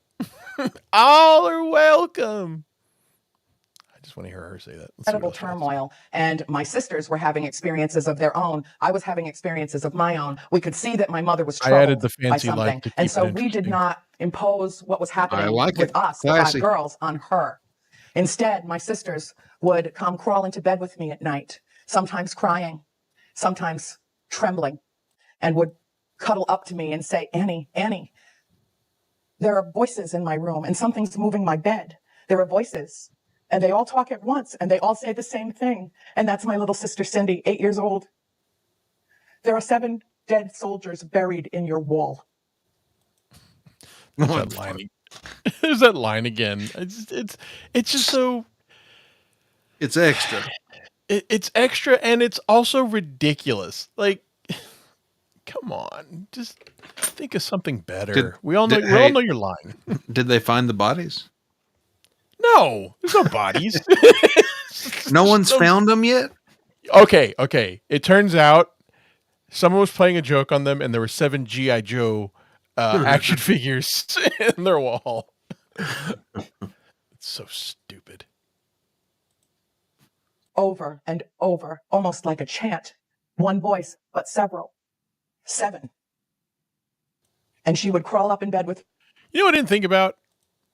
E: All are welcome. I just want to hear her say that.
G: Incredible turmoil, and my sisters were having experiences of their own. I was having experiences of my own. We could see that my mother was troubled
E: I added the fancy
G: by something,
E: light to
G: and
E: keep
G: so
E: it
G: we did not impose what was happening with us, the
D: Classy.
G: 5 girls, on her. Instead, my sisters would come crawl into bed with me at night, sometimes crying, sometimes trembling, and would cuddle up to me and say, Annie, there are voices in my room, and something's moving my bed. There are voices. And they all talk at once, and they all say the same thing. And that's my little sister, Cindy, 8 years old. There are 7 dead soldiers buried in your wall.
E: There's that line. There's that line again. It's just so...
D: It's extra.
E: It's extra, and it's also ridiculous. Like, come on. Just think of something better. We all know you're lying.
D: Did they find the bodies?
E: No, there's no bodies.
D: No one's found them yet?
E: Okay. It turns out someone was playing a joke on them, and there were 7 G.I. Joe action figures in their wall. It's so stupid.
G: Over and over, almost like a chant. One voice, but several. 7. And she would crawl up in bed with...
E: You know what I didn't think about?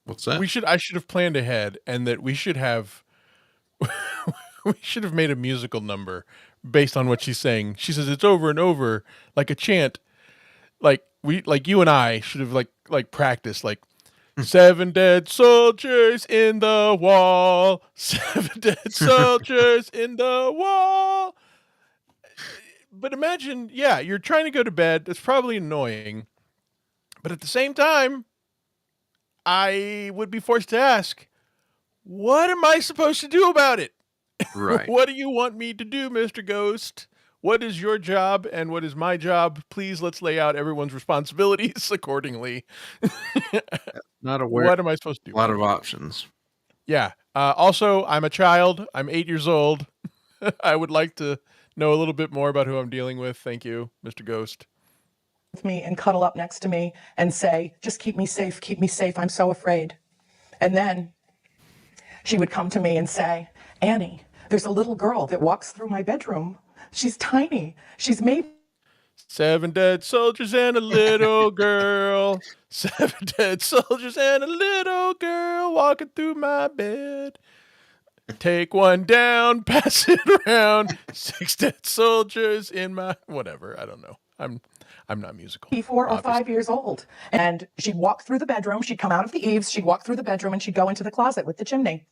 D: What's that?
E: I should have planned ahead, and that we should have made a musical number based on what she's saying. She says it's over and over like a chant. Like you and I should have like practiced, like 7 dead soldiers in the wall. 7 dead soldiers in the wall. But imagine, yeah, you're trying to go to bed. That's probably annoying. But at the same time, I would be forced to ask, what am I supposed to do about it?
D: Right.
E: What do you want me to do, Mr. Ghost? What is your job and what is my job? Please, let's lay out everyone's responsibilities accordingly.
D: Not aware.
E: What am I supposed to do?
D: A lot of options.
E: Yeah. Also, I'm a child. I'm 8 years old. I would like to know a little bit more about who I'm dealing with. Thank you, Mr. Ghost.
G: With me and cuddle up next to me and say, just keep me safe, I'm so afraid. And then she would come to me and say, Annie, there's a little girl that walks through my bedroom. She's tiny. She's maybe
E: 7 dead soldiers and a little girl. 7 dead soldiers and a little girl walking through my bed. Take one down, pass it around. 6 dead soldiers in my whatever. I don't know. I'm not musical.
G: 4 or 5 years old. And she'd walk through the bedroom. She'd come out of the eaves. She'd walk through the bedroom and she'd go into the closet with the chimney.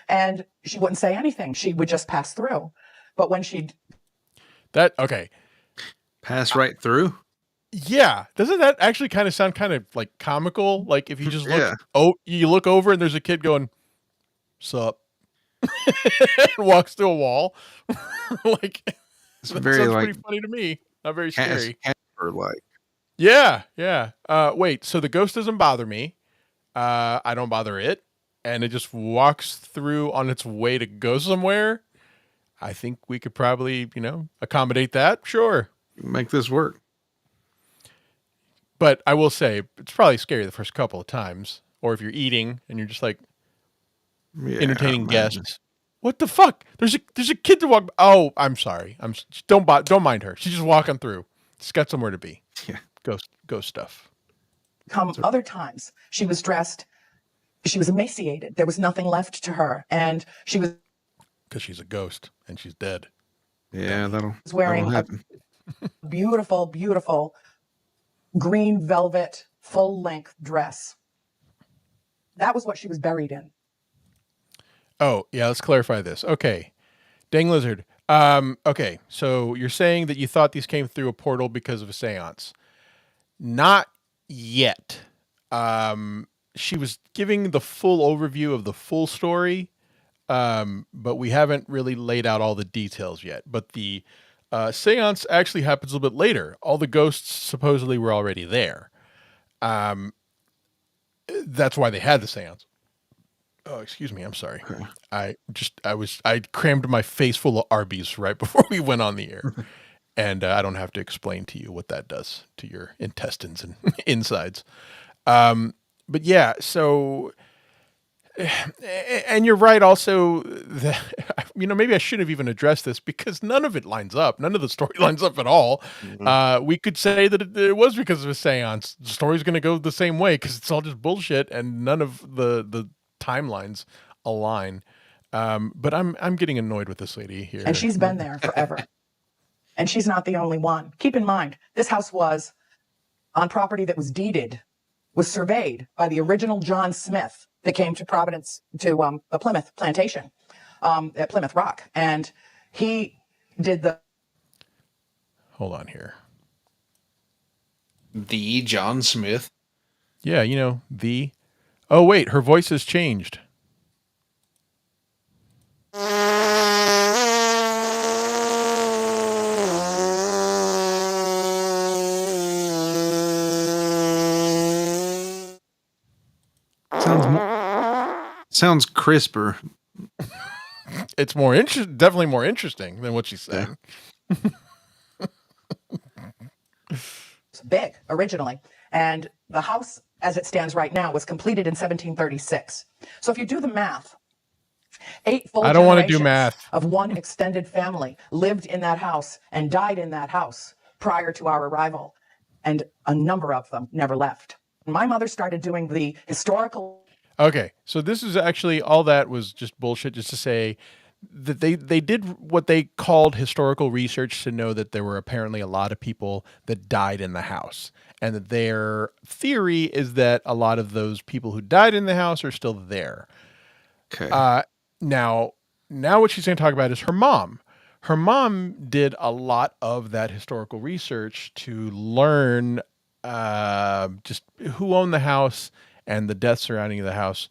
G: And she wouldn't say anything. She would just pass through. But when she'd
E: okay.
D: Pass right through?
E: Yeah. Doesn't that actually kind of sound kind of like comical? Like if you just look,
D: Yeah.
E: you look over and there's a kid going, sup? and walks through a wall. Like,
D: It's
E: that
D: very
E: sounds
D: like
E: pretty funny to me. Not very scary.
D: Casper like.
E: Yeah. Wait, so the ghost doesn't bother me. I don't bother it. And it just walks through on its way to go somewhere. I think we could probably, accommodate that. Sure.
D: Make this work.
E: But I will say, it's probably scary the first couple of times. Or if you're eating and you're just like entertaining guests. What the fuck? There's a kid to walk. Oh, I'm sorry. Don't mind her. She's just walking through. She's got somewhere to be.
D: Yeah.
E: Ghost stuff.
G: Other times she was dressed. She was emaciated. There was nothing left to her. And she was
E: Because she's a ghost and she's dead.
D: Yeah, that'll
G: wearing a
D: happen.
G: beautiful, beautiful green velvet full-length dress. That was what she was buried in.
E: Oh, yeah, let's clarify this. Okay. Dang Lizard. Okay, so you're saying that you thought these came through a portal because of a seance. Not yet. She was giving the full overview of the full story, but we haven't really laid out all the details yet. But the seance actually happens a little bit later. All the ghosts supposedly were already there. That's why they had the seance. Oh, excuse me. I'm sorry. Okay. I crammed my face full of Arby's right before we went on the air. And I don't have to explain to you what that does to your intestines and insides. But yeah, so, and you're right also that, maybe I should have even addressed this because none of it lines up. None of the story lines up at all. Mm-hmm. We could say that it was because of a seance. The story's going to go the same way because it's all just bullshit and none of the timelines align. But I'm getting annoyed with this lady here.
G: And she's been there forever. And she's not the only one. Keep in mind, this house was on property that was deeded, was surveyed by the original John Smith that came to Providence, to the Plymouth plantation at Plymouth Rock. And he did the...
E: Hold on here.
D: The John Smith?
E: Yeah, the... Oh, wait, her voice has changed.
D: Sounds crisper.
E: It's more definitely more interesting than what she's saying.
G: Yeah. It's big originally. And the house, as it stands right now, was completed in 1736. So if you do the math, 8 full
E: I don't want to do math.
G: Of one extended family lived in that house and died in that house prior to our arrival. And a number of them never left. My mother started doing the historical...
E: Okay, so this is actually, all that was just bullshit, just to say that they did what they called historical research to know that there were apparently a lot of people that died in the house. And that their theory is that a lot of those people who died in the house are still there.
D: Okay.
E: Now what she's going to talk about is her mom. her mom did a lot of that historical research to learn just who owned the house and the deaths surrounding the house.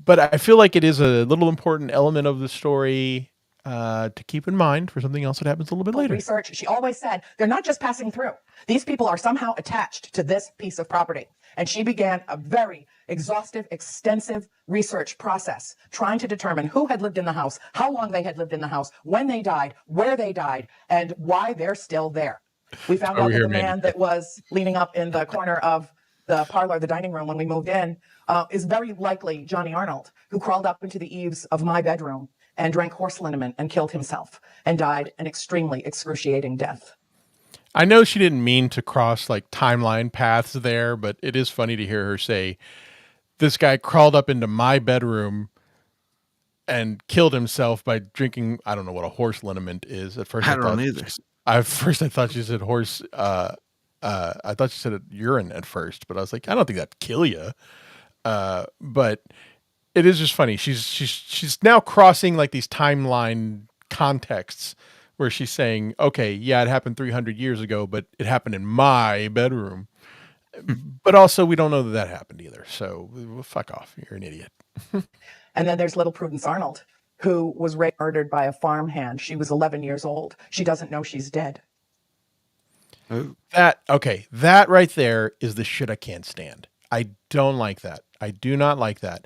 E: But I feel like it is a little important element of the story to keep in mind for something else that happens a little bit later.
G: Research, she always said, they're not just passing through. These people are somehow attached to this piece of property. And she began a very exhaustive, extensive research process trying to determine who had lived in the house, how long they had lived in the house, when they died, where they died, and why they're still there. We found out that the man that was leaning up in the corner of the parlor, the dining room when we moved in, is very likely Johnny Arnold, who crawled up into the eaves of my bedroom and drank horse liniment and killed himself and died an extremely excruciating death.
E: I know she didn't mean to cross like timeline paths there, but it is funny to hear her say, this guy crawled up into my bedroom and killed himself by drinking, I don't know what a horse liniment is. At first,
D: I don't either.
E: I thought she said horse. I thought she said urine at first, but I was like, I don't think that'd kill you. But it is just funny. She's now crossing like these timeline contexts where she's saying, okay, yeah, it happened 300 years ago, but it happened in my bedroom. But also, we don't know that happened either. So fuck off. You're an idiot.
G: And then there's little Prudence Arnold, who was murdered by a farmhand. She was 11 years old. She doesn't know she's dead.
D: Oh.
E: That right there is the shit I can't stand. I don't like that. I do not like that.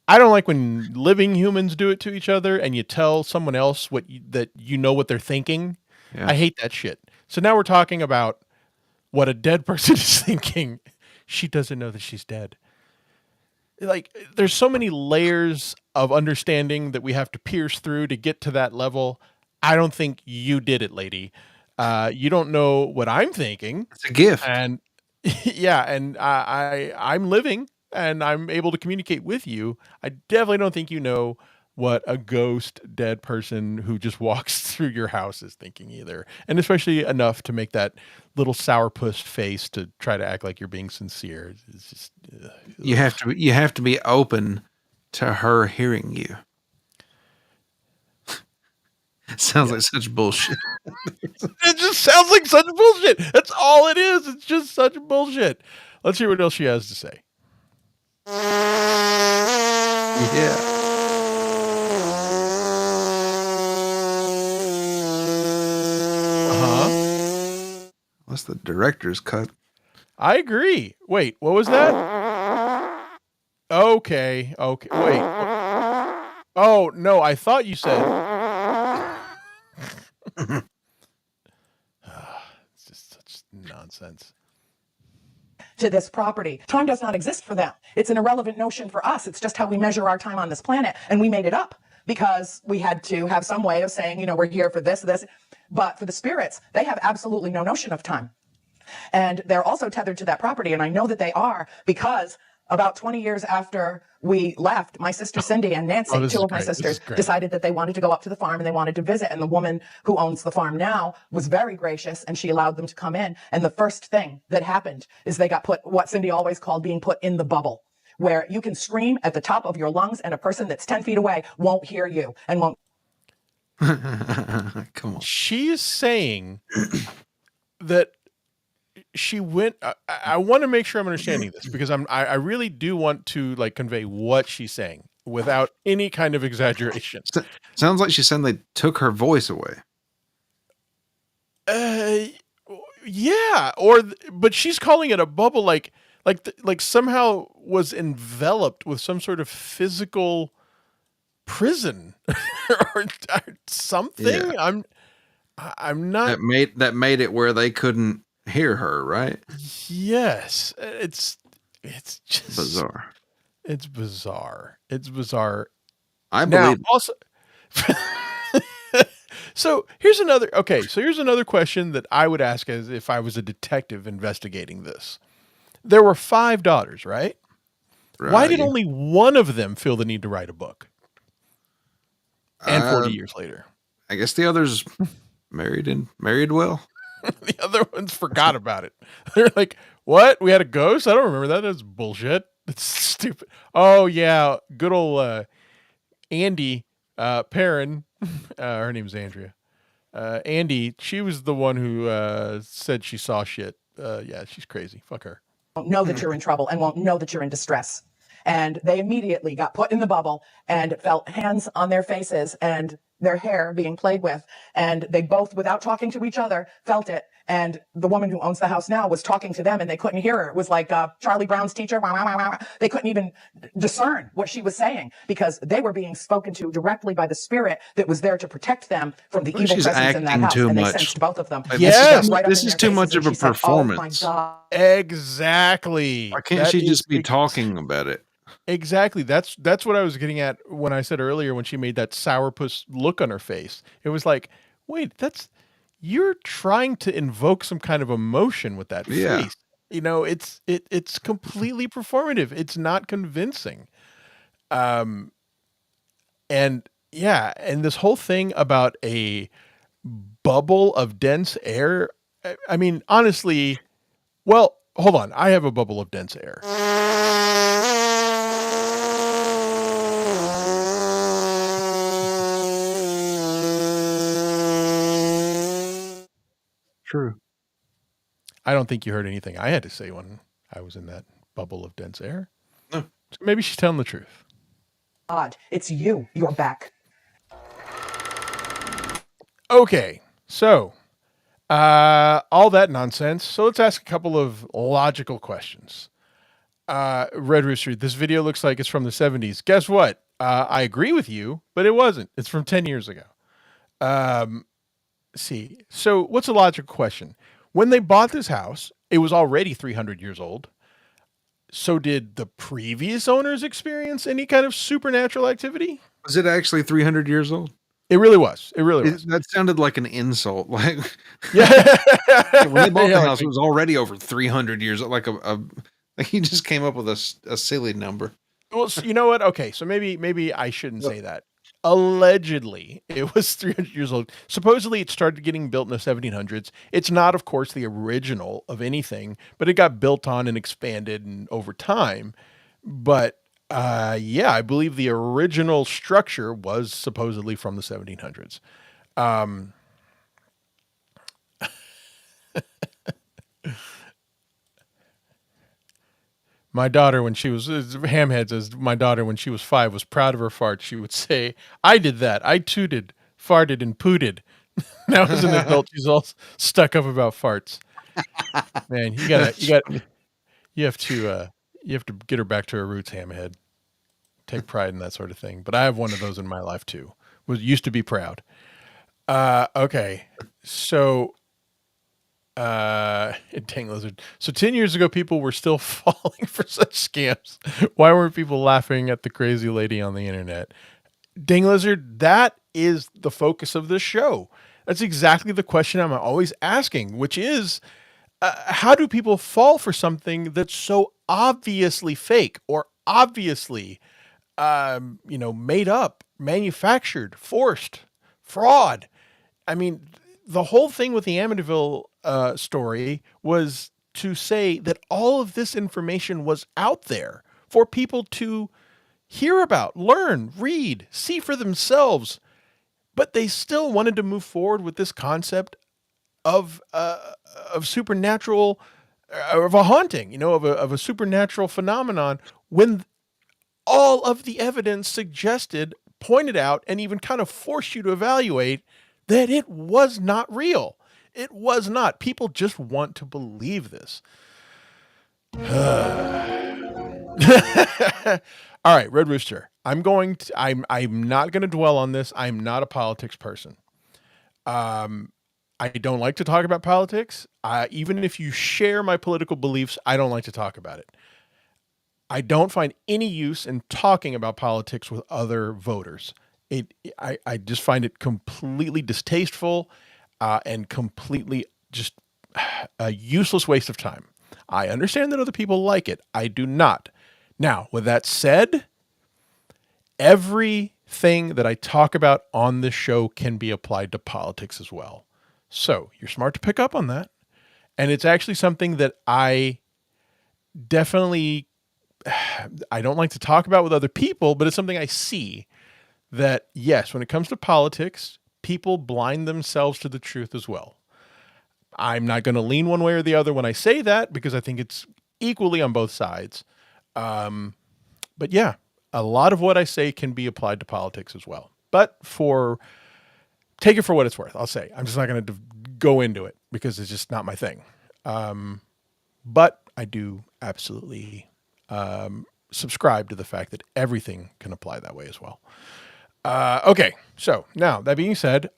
E: I don't like when living humans do it to each other and you tell someone else that you know what they're thinking. Yeah. I hate that shit. So now we're talking about what a dead person is thinking. She doesn't know that she's dead. Like, there's so many layers of understanding that we have to pierce through to get to that level. I don't think you did it, lady. You don't know what I'm thinking.
D: It's a gift.
E: And yeah, and I'm living and I'm able to communicate with you. I definitely don't think you know what a ghost dead person who just walks through your house is thinking either. And especially enough to make that little sourpuss face to try to act like you're being sincere. It's just
D: you have to be open to her hearing you. Sounds like such bullshit.
E: It just sounds like such bullshit. That's all it is. It's just such bullshit. Let's hear what else she has to say.
D: Yeah. That's the director's cut.
E: I agree. Wait, what was that? Okay. Wait. Oh, no, I thought you said... It's just such nonsense.
G: To this property. Time does not exist for them. It's an irrelevant notion for us. It's just how we measure our time on this planet. And we made it up because we had to have some way of saying, we're here for this. But for the spirits, they have absolutely no notion of time. And they're also tethered to that property. And I know that they are because about 20 years after we left, my sister Cindy and Nancy, two of my sisters, decided that they wanted to go up to the farm and they wanted to visit. And the woman who owns the farm now was very gracious and she allowed them to come in. And the first thing that happened is they got put, what Cindy always called being put in the bubble, where you can scream at the top of your lungs and a person that's 10 feet away won't hear you and won't.
D: Come on.
E: She's saying that she went. I want to make sure I'm understanding this because I really do want to convey what she's saying without any kind of exaggeration.
D: Sounds like she's saying they took her voice away.
E: Yeah, but she's calling it a bubble, like somehow was enveloped with some sort of physical prison or something. Yeah. I'm not.
D: That made it where they couldn't hear her, right?
E: Yes, it's just
D: bizarre.
E: It's bizarre.
D: I believe
E: also. So here's another question that I would ask as if I was a detective investigating this. There were 5 daughters, right? Why did only one of them feel the need to write a book? And 40 years later,
D: I guess the others married well.
E: The other ones forgot about it. They're like, what? We had a ghost? I don't remember that. That's bullshit. It's stupid. Oh, yeah. Good old Andy Perron Her name's Andrea. Andy, she was the one who said she saw shit. Yeah, she's crazy. Fuck her.
G: Won't know that you're in trouble and won't know that you're in distress. And they immediately got put in the bubble and felt hands on their faces and their hair being played with. And they both, without talking to each other, felt it. And the woman who owns the house now was talking to them and they couldn't hear her. It was like Charlie Brown's teacher. Wah, wah, wah, wah. They couldn't even discern what she was saying because they were being spoken to directly by the spirit that was there to protect them from the evil
D: She's
G: presence in that
D: acting
G: house.
D: too
G: And they
D: much.
G: sensed both of them.
E: Yes,
D: this is too much of a performance.
G: Oh my God.
E: Exactly.
D: Why can't
E: That
D: she just
E: is
D: be talking about it?
E: Exactly. That's what I was getting at when I said earlier when she made that sourpuss look on her face. It was like, wait, you're trying to invoke some kind of emotion with that
D: Yeah.
E: face. You know, it's completely performative. It's not convincing. And yeah, and this whole thing about a bubble of dense air. I mean, honestly, well, hold on. I have a bubble of dense air.
D: True.
E: I don't think you heard anything I had to say when I was in that bubble of dense air.
D: No.
E: So maybe she's telling the truth.
G: God, it's you. You're back.
E: Okay, so all that nonsense. So let's ask a couple of logical questions. Red Rooster, this video looks like it's from the 70s. Guess what? I agree with you, but it wasn't. It's from 10 years ago. See, so what's a logical question? When they bought this house, it was already 300 years old. So did the previous owners experience any kind of supernatural activity?
D: Was it actually 300 years old?
E: It really was. It really was.
D: That sounded like an insult. Like,
E: Yeah.
D: when they bought the house, it was already over 300 years old. Like like he just came up with a silly number.
E: Well, so you know what? Okay, so maybe I shouldn't say that. Allegedly, it was 300 years old. Supposedly, it started getting built in the 1700s. It's not, of course, the original of anything, but it got built on and expanded and over time. But yeah, I believe the original structure was supposedly from the 1700s. My daughter, when she was, Hamhead says, my daughter, when she was 5, was proud of her fart. She would say, I did that. I tooted, farted, and pooted. Now as an adult, she's all stuck up about farts. Man, you have to get her back to her roots, Hamhead. Take pride in that sort of thing. But I have one of those in my life too. Used to be proud. Okay. So, dang lizard. So 10 years ago, people were still falling for such scams. Why weren't people laughing at the crazy lady on the internet? Dang lizard, that is the focus of this show. That's exactly the question I'm always asking, which is, how do people fall for something that's so obviously fake or obviously, made up, manufactured, forced, fraud? I mean, the whole thing with the Amityville story was to say that all of this information was out there for people to hear about, learn, read, see for themselves. But they still wanted to move forward with this concept of supernatural, of a haunting, of a supernatural phenomenon, when all of the evidence suggested, pointed out, and even kind of forced you to evaluate that it was not real. It was not. People just want to believe this. All right, Red Rooster. I'm not going to dwell on this. I'm not a politics person. I don't like to talk about politics. Even if you share my political beliefs, I don't like to talk about it. I don't find any use in talking about politics with other voters. I just find it completely distasteful and completely just a useless waste of time. I understand that other people like it. I do not. Now, with that said, everything that I talk about on this show can be applied to politics as well. So you're smart to pick up on that. And it's actually something that I definitely, I don't like to talk about with other people, but it's something I see that, yes, when it comes to politics, people blind themselves to the truth as well. I'm not going to lean one way or the other when I say that, because I think it's equally on both sides. But yeah, a lot of what I say can be applied to politics as well. But take it for what it's worth. I'll say, I'm just not going to go into it because it's just not my thing. But I do absolutely subscribe to the fact that everything can apply that way as well. Okay, so now that being said,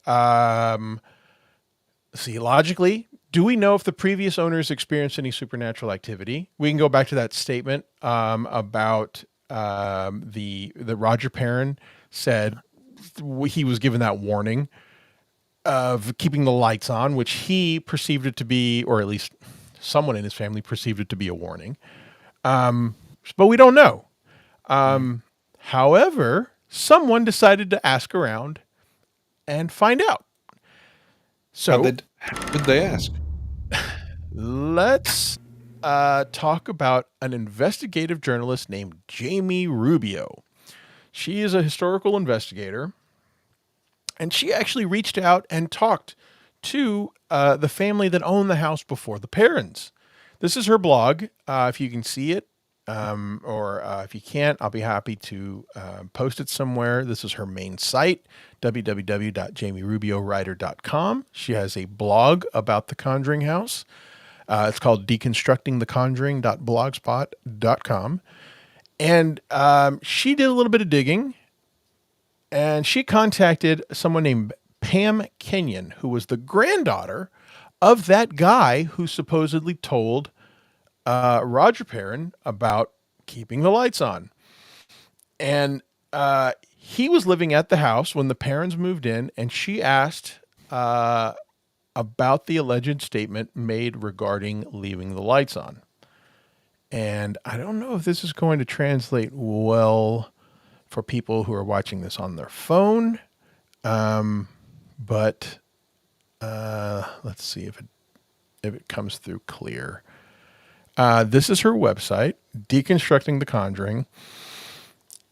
E: see, logically, do we know if the previous owners experienced any supernatural activity? We can go back to that statement about the Roger Perron said he was given that warning of keeping the lights on, which he perceived it to be, or at least someone in his family perceived it to be, a warning. But we don't know. However, someone decided to ask around and find out. So
D: Did they ask?
E: Let's talk about an investigative journalist named Jamie Rubio. She is a historical investigator, and she actually reached out and talked to the family that owned the house before the Perrons. This is her blog. If you can see it, or if you can't, I'll be happy to post it somewhere. This is her main site, www.jamierubiowriter.com. She has a blog about the Conjuring house. It's called deconstructingtheconjuring.blogspot.com. And she did a little bit of digging, and she contacted someone named Pam Kenyon, who was the granddaughter of that guy who supposedly told Roger Perron about keeping the lights on. And he was living at the house when the Perrons moved in, and she asked about the alleged statement made regarding leaving the lights on. And I don't know if this is going to translate well for people who are watching this on their phone. But let's see if it comes through clear. This is her website, Deconstructing the Conjuring.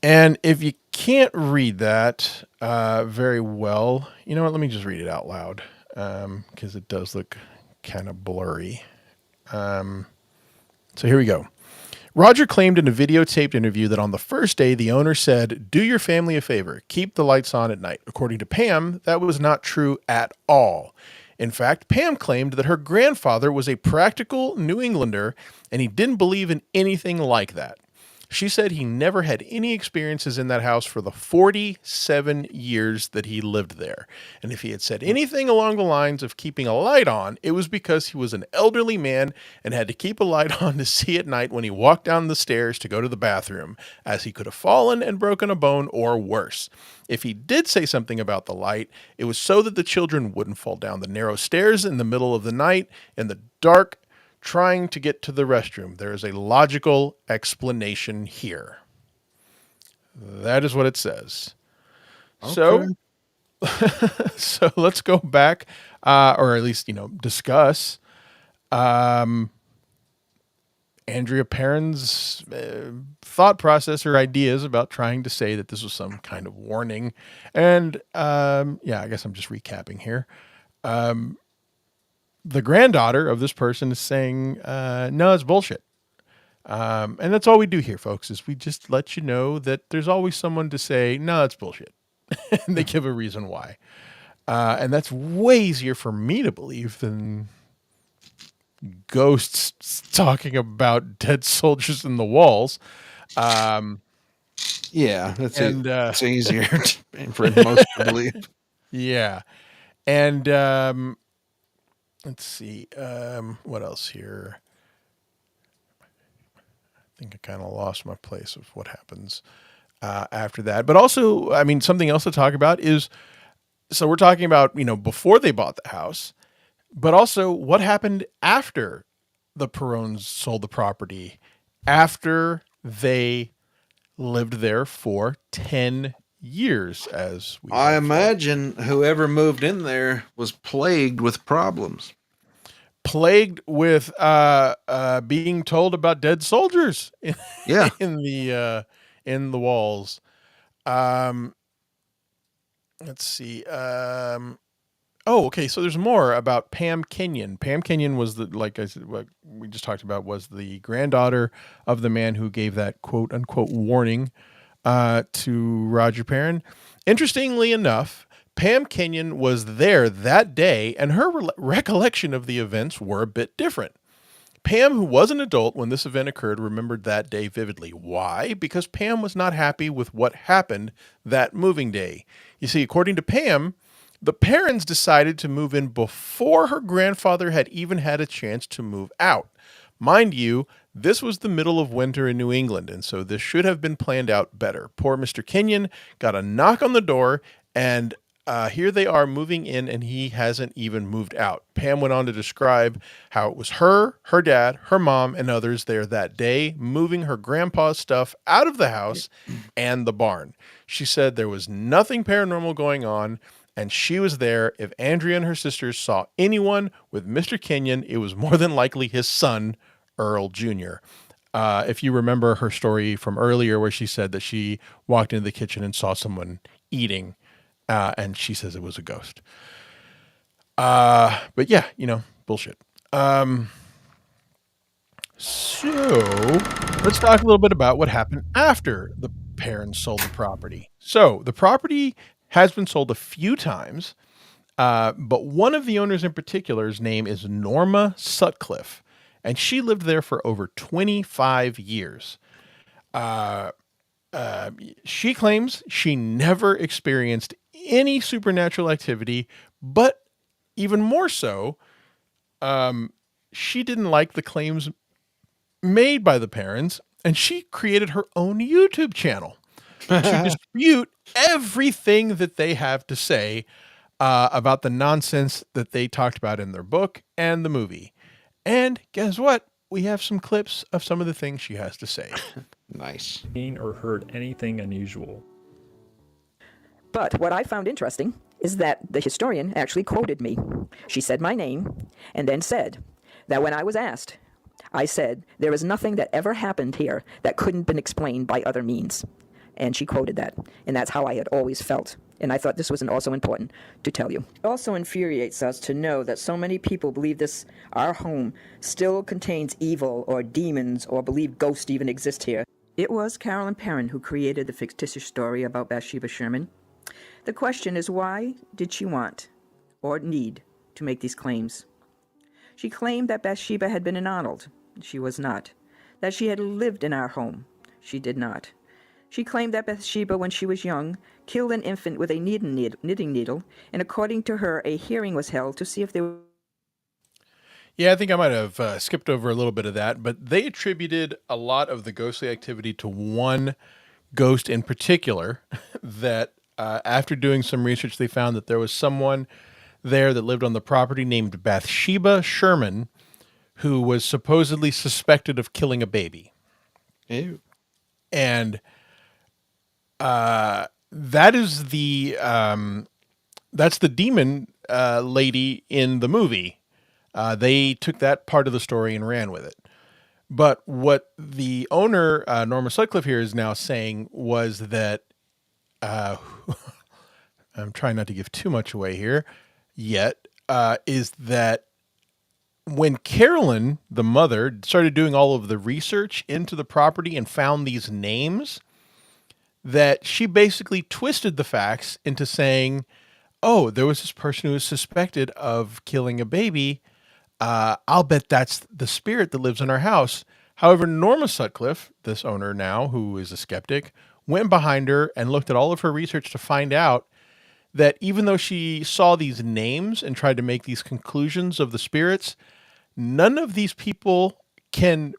E: And if you can't read that very well, you know what? Let me just read it out loud, because it does look kind of blurry. So here we go. Roger claimed in a videotaped interview that on the first day, the owner said, "Do your family a favor, keep the lights on at night." According to Pam, that was not true at all. In fact, Pam claimed that her grandfather was a practical New Englander and he didn't believe in anything like that. She said he never had any experiences in that house for the 47 years that he lived there. And if he had said anything along the lines of keeping a light on, it was because he was an elderly man and had to keep a light on to see at night when he walked down the stairs to go to the bathroom, as he could have fallen and broken a bone or worse. If he did say something about the light, it was so that the children wouldn't fall down the narrow stairs in the middle of the night in the dark, trying to get to the restroom. There is a logical explanation here. That is what it says.
D: Okay.
E: So let's go back, or at least, discuss Andrea Perron's thought process or ideas about trying to say that this was some kind of warning. And I guess I'm just recapping here. The granddaughter of this person is saying, no, it's bullshit. And that's all we do here, folks, is we just let you know that there's always someone to say, no, it's bullshit. And they give a reason why. And that's way easier for me to believe than ghosts talking about dead soldiers in the walls.
D: Yeah, that's
E: And,
D: it's easier for most to believe.
E: Yeah. And let's see. What else here? I think I kind of lost my place of what happens after that. But also, I mean, something else to talk about is, so we're talking about, before they bought the house, but also what happened after the Perrons sold the property, after they lived there for 10 years, as we
D: I
E: have
D: imagine whoever moved in there was plagued with problems.
E: plagued with being told about dead soldiers
D: Yeah.
E: in the walls. let's see. Oh, okay. So there's more about Pam Kenyon. Pam Kenyon was like I said, what we just talked about, was the granddaughter of the man who gave that quote unquote warning to Roger Perron. Interestingly enough, Pam Kenyon was there that day, and her recollection of the events were a bit different. Pam, who was an adult when this event occurred, remembered that day vividly. Why? Because Pam was not happy with what happened that moving day. You see, according to Pam, the Perrons decided to move in before her grandfather had even had a chance to move out. Mind you, this was the middle of winter in New England, and so this should have been planned out better. Poor Mr. Kenyon got a knock on the door, and here they are moving in, and he hasn't even moved out. Pam went on to describe how it was her dad, her mom, and others there that day, moving her grandpa's stuff out of the house and the barn. She said there was nothing paranormal going on, and she was there. If Andrea and her sisters saw anyone with Mr. Kenyon, it was more than likely his son, Earl Jr. If you remember her story from earlier where she said that she walked into the kitchen and saw someone eating, and she says it was a ghost. But yeah, bullshit. So let's talk a little bit about what happened after the Perrons sold the property. So the property has been sold a few times, but one of the owners in particular's name is Norma Sutcliffe, and she lived there for over 25 years. She claims she never experienced any supernatural activity, but even more so, she didn't like the claims made by the Perrons, and she created her own YouTube channel to dispute everything that they have to say about the nonsense that they talked about in their book and the movie. And guess what? We have some clips of some of the things she has to say.
D: Nice.
H: Seen or heard anything unusual.
I: But what I found interesting is that the historian actually quoted me. She said my name and then said that when I was asked, I said, there is nothing that ever happened here that couldn't been explained by other means. And she quoted that. And that's how I had always felt. And I thought this was also important to tell you. It also infuriates us to know that so many people believe this, our home, still contains evil or demons or believe ghosts even exist here. It was Carolyn Perron who created the fictitious story about Bathsheba Sherman. The question is, why did she want or need to make these claims? She claimed that Bathsheba had been an Arnold. She was not. That she had lived in our home. She did not. She claimed that Bathsheba, when she was young, killed an infant with a knitting needle, and according to her, a hearing was held to see if there were...
E: Yeah, I think I might have skipped over a little bit of that, but they attributed a lot of the ghostly activity to one ghost in particular that after doing some research, they found that there was someone there that lived on the property named Bathsheba Sherman, who was supposedly suspected of killing a baby.
D: Ew.
E: And that is that's the demon lady in the movie. They took that part of the story and ran with it. But what the owner, Norma Sutcliffe here, is now saying was that, I'm trying not to give too much away here yet, is that when Carolyn, the mother, started doing all of the research into the property and found these names, that she basically twisted the facts into saying, oh, there was this person who was suspected of killing a baby. I'll bet that's the spirit that lives in our house. However, Norma Sutcliffe, this owner now, who is a skeptic, went behind her and looked at all of her research to find out that even though she saw these names and tried to make these conclusions of the spirits, none of these people can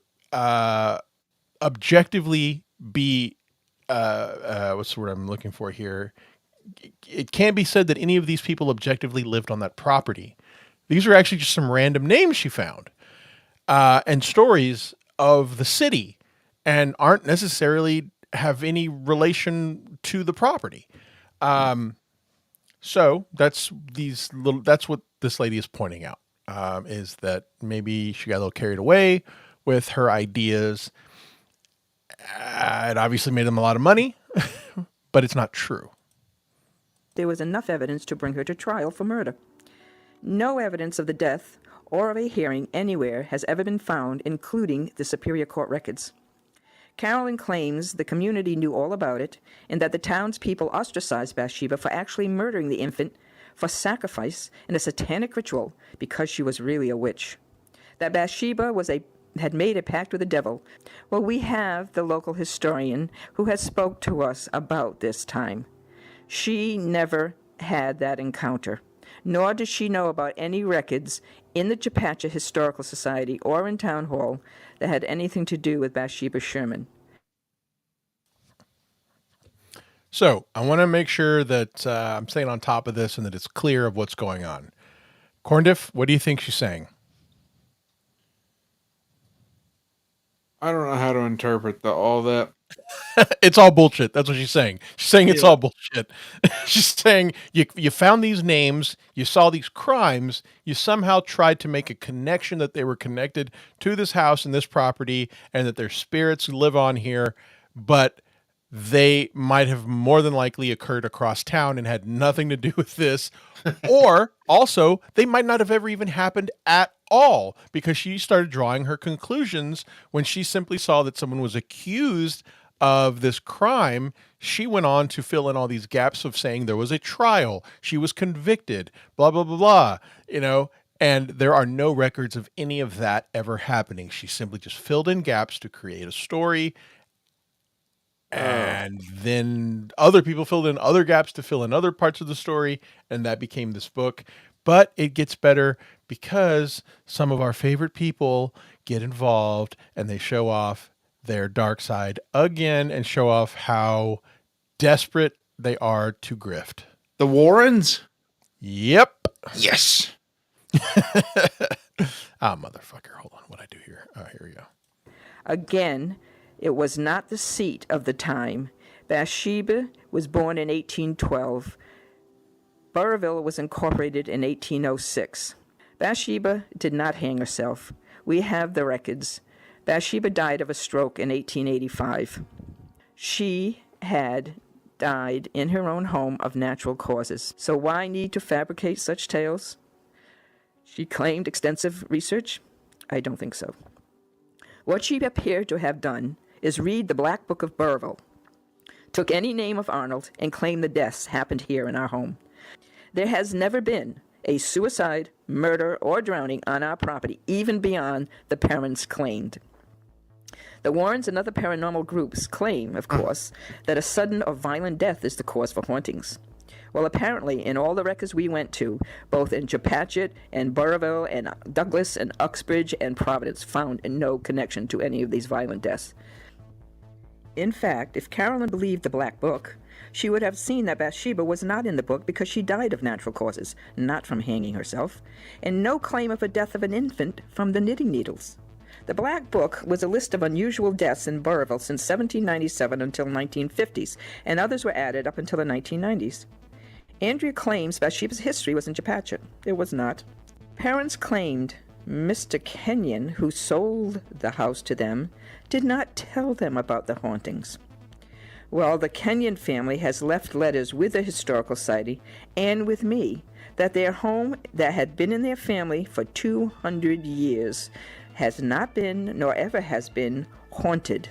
E: objectively be, what's the word I'm looking for here? It can't be said that any of these people objectively lived on that property. These are actually just some random names she found and stories of the city, and aren't necessarily have any relation to the property. So that's what this lady is pointing out, is that maybe she got a little carried away with her ideas. It obviously made them a lot of money, but it's not true.
I: there was enough evidence to bring her to trial for murder. No evidence of the death or of a hearing anywhere has ever been found, including the Superior Court records. Carolyn claims the community knew all about it and that the townspeople ostracized Bathsheba for actually murdering the infant for sacrifice in a satanic ritual because she was really a witch. That Bathsheba had made a pact with the devil. Well, we have the local historian who has spoke to us about this time. She never had that encounter, nor does she know about any records in the Chepachet Historical Society or in Town Hall that had anything to do with Bathsheba Sherman.
E: So I want to make sure that I'm staying on top of this and that it's clear of what's going on. Corndiff, what do you think she's saying?
D: I don't know how to interpret all that.
E: It's all bullshit. That's what she's saying. She's saying it's all bullshit. She's saying you found these names, you saw these crimes, you somehow tried to make a connection that they were connected to this house and this property and that their spirits live on here, but they might have more than likely occurred across town and had nothing to do with this. Or also, they might not have ever even happened at all, because she started drawing her conclusions when she simply saw that someone was accused of this crime. She went on to fill in all these gaps of saying there was a trial, she was convicted, blah, blah, blah, blah, and there are no records of any of that ever happening. She simply just filled in gaps to create a story. And then other people filled in other gaps to fill in other parts of the story, and that became this book. But it gets better because some of our favorite people get involved and they show off their dark side again and show off how desperate they are to grift.
D: The Warrens?
E: Yep.
D: Yes.
E: Motherfucker. Hold on. What I do here? Oh, here we go.
I: Again, it was not the seat of the time. Bathsheba was born in 1812. Burrillville was incorporated in 1806. Bathsheba did not hang herself. We have the records. Bathsheba died of a stroke in 1885. She had died in her own home of natural causes. So why need to fabricate such tales? She claimed extensive research? I don't think so. What she appeared to have done is read the Black Book of Burrillville, took any name of Arnold, and claimed the deaths happened here in our home. There has never been a suicide, murder, or drowning on our property, even beyond the parents claimed. The Warrens and other paranormal groups claim, of course, that a sudden or violent death is the cause for hauntings. Well, apparently, in all the records we went to, both in Chepachet and Burrillville and Douglas and Uxbridge and Providence, found no connection to any of these violent deaths. In fact, if Carolyn believed the Black Book, she would have seen that Bathsheba was not in the book because she died of natural causes, not from hanging herself, and no claim of a death of an infant from the knitting needles. The Black Book was a list of unusual deaths in Burrillville since 1797 until 1950s, and others were added up until the 1990s. Andrea claims Bathsheba's history was in Chepachet. It was not. Parents claimed Mr. Kenyon, who sold the house to them, did not tell them about the hauntings. Well, the Kenyon family has left letters with the Historical Society and with me that their home that had been in their family for 200 years has not been, nor ever has been, haunted.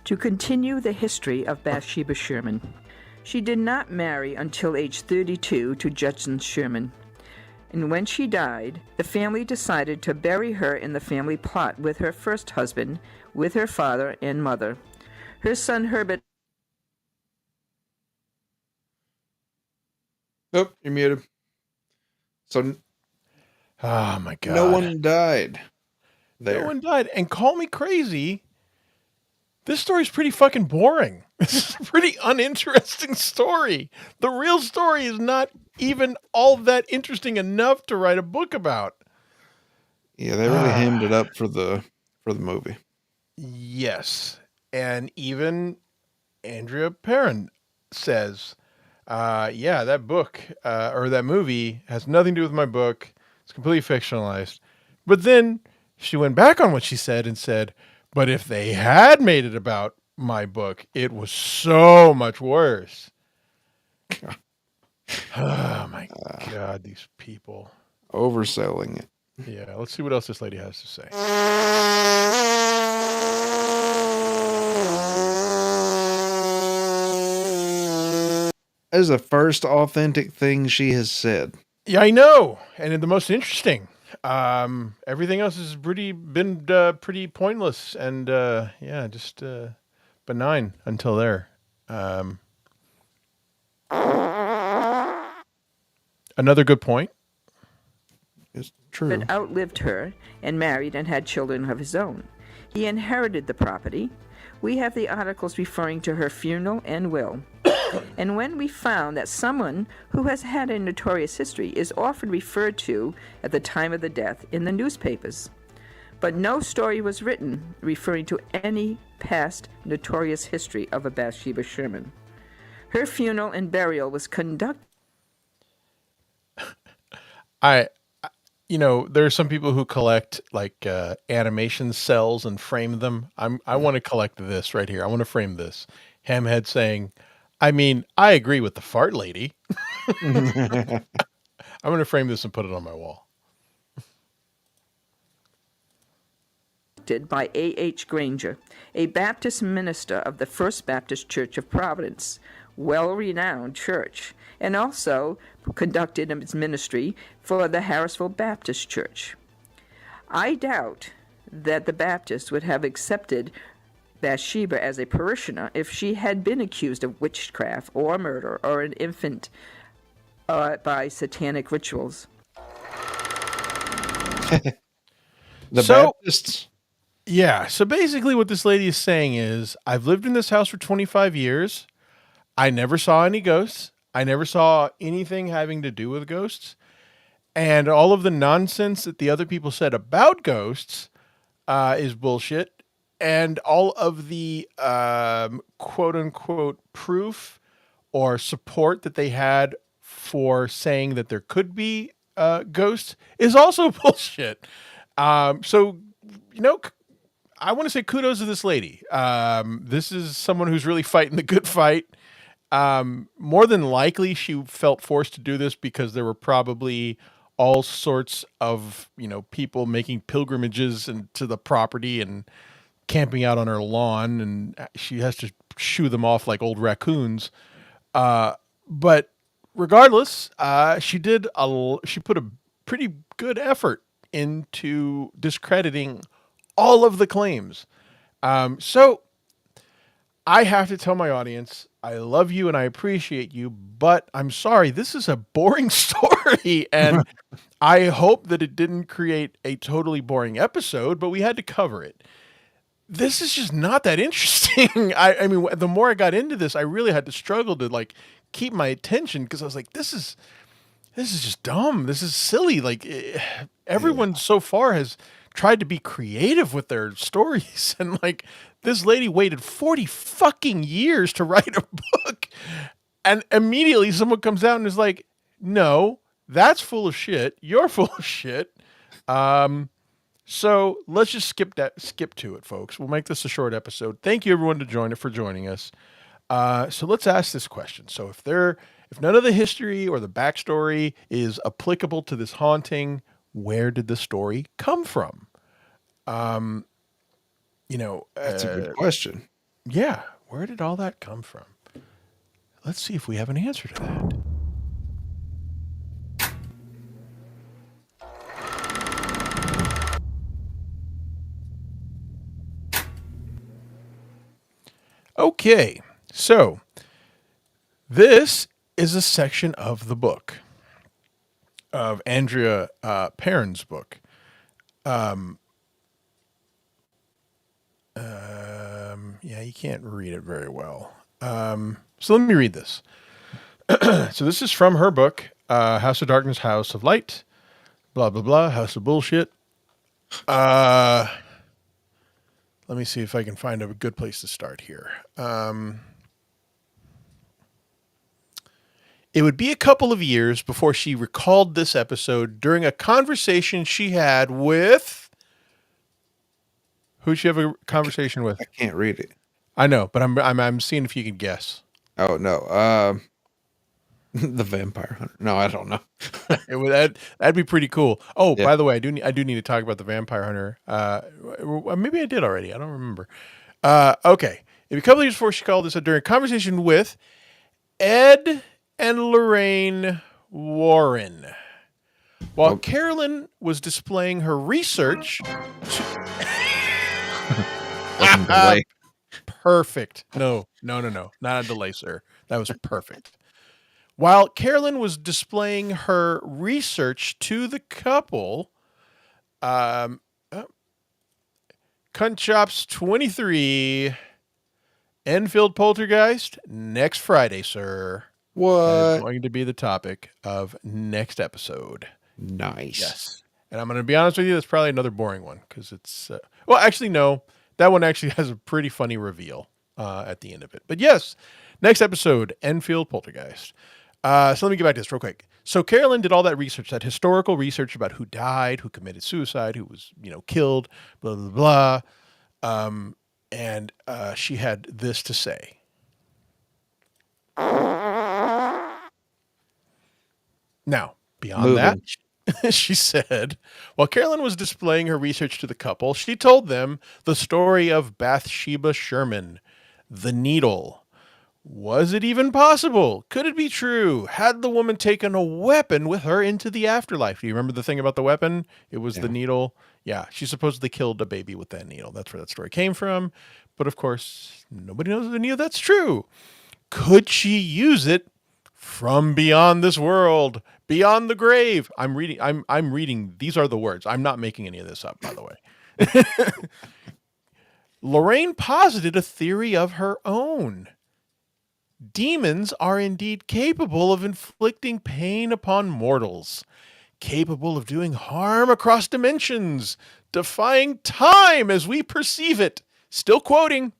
I: To continue the history of Bathsheba Sherman, she did not marry until age 32 to Judson Sherman. And when she died, the family decided to bury her in the family plot with her first husband, with her father and mother. Her son Herbert...
D: Nope, you're muted. So,
E: oh my God.
D: No one died there.
E: No one died. And call me crazy, this story's pretty fucking boring. This is a pretty uninteresting story. The real story is not even all that interesting enough to write a book about.
D: Yeah, they really hammed it up for the movie.
E: Yes. And even Andrea Perron says, yeah, that book or that movie has nothing to do with my book. It's completely fictionalized. But then she went back on what she said and said, but if they had made it about my book, it was so much worse. Oh my God, these people.
D: Overselling it.
E: Yeah, let's see what else this lady has to say.
D: That is the first authentic thing she has said.
E: Yeah, I know, and the most interesting. Everything else has been pretty pointless and just benign until there. Another good point.
D: It's true.
I: But outlived her and married and had children of his own. He inherited the property. We have the articles referring to her funeral and will. And when we found that someone who has had a notorious history is often referred to at the time of the death in the newspapers, but no story was written referring to any past notorious history of a Bathsheba Sherman. Her funeral and burial was conducted.
E: There are some people who collect like animation cells and frame them. I want to collect this right here. I want to frame this. Hamhead saying, I agree with the fart lady. I'm going to frame this and put it on my wall.
I: By A.H. Granger, a Baptist minister of the First Baptist Church of Providence, well-renowned church, and also conducted its ministry for the Harrisville Baptist Church. I doubt that the Baptists would have accepted Bathsheba as a parishioner if she had been accused of witchcraft or murder or an infant by satanic rituals.
D: Baptists.
E: Yeah. So basically what this lady is saying is, I've lived in this house for 25 years. I never saw any ghosts. I never saw anything having to do with ghosts. And all of the nonsense that the other people said about ghosts is bullshit. And all of the quote unquote proof or support that they had for saying that there could be ghosts is also bullshit. So, I want to say kudos to this lady. This is someone who's really fighting the good fight. More than likely, she felt forced to do this because there were probably all sorts of, people making pilgrimages to the property and camping out on her lawn, and she has to shoo them off like old raccoons. But regardless, she put a pretty good effort into discrediting all of the claims. So I have to tell my audience, I love you and I appreciate you, but I'm sorry, this is a boring story. And I hope that it didn't create a totally boring episode, but we had to cover it. This is just not that interesting. I mean, the more I got into this, I really had to struggle to keep my attention because I was like, this is just dumb. This is silly. Everyone so far has tried to be creative with their stories. And this lady waited 40 fucking years to write a book. And immediately someone comes out and is like, no, that's full of shit. You're full of shit. So let's just skip to it, folks. We'll make this a short episode. Thank you everyone for joining us. So let's ask this question. So if none of the history or the backstory is applicable to this haunting, where did the story come from? That's
D: a good question.
E: Yeah. Where did all that come from? Let's see if we have an answer to that. Okay. So this is a section of the book of Andrea Perron's book. Yeah, you can't read it very well. So let me read this. So this is from her book, House of Darkness, House of Light, blah, blah, blah, House of Bullshit. Let me see if I can find a good place to start here. It would be a couple of years before she recalled this episode during a conversation she had with... Who'd she have a conversation with?
D: I can't read it.
E: I know, but I'm seeing if you can guess.
D: Oh, no. The Vampire Hunter. No, I don't know.
E: That'd be pretty cool. Oh,
D: Yeah.
E: by the way, I do need to talk about the Vampire Hunter. Maybe I did already. I don't remember. Okay. A couple of years before she called this during a conversation with Ed and Lorraine Warren. While Carolyn was displaying her research.
D: Wasn't delay.
E: Perfect. No. Not a delay, sir. That was perfect. While Carolyn was displaying her research to the couple, Cunt Chops 23, Enfield Poltergeist, next Friday, sir. That is
D: What?
E: going to be the topic of next episode.
D: Nice.
E: Yes. And I'm going to be honest with you, that's probably another boring one because it's, well, actually, no. That one actually has a pretty funny reveal at the end of it. But yes, next episode, Enfield Poltergeist. So let me get back to this real quick. So Carolyn did all that research, that historical research about who died, who committed suicide, who was, killed, blah, blah, blah. And she had this to say. Now, beyond that, she said, while Carolyn was displaying her research to the couple, she told them the story of Bathsheba Sherman, the needle. Was it even possible? Could it be true? Had the woman taken a weapon with her into the afterlife? Do you remember the thing about the weapon? It was the needle. Yeah, she supposedly killed a baby with that needle. That's where that story came from. But of course, nobody knows if any of that's true. Could she use it from beyond this world, beyond the grave? I'm reading. These are the words. I'm not making any of this up, by the way. Lorraine posited a theory of her own. Demons are indeed capable of inflicting pain upon mortals, capable of doing harm across dimensions, defying time as we perceive it. Still quoting,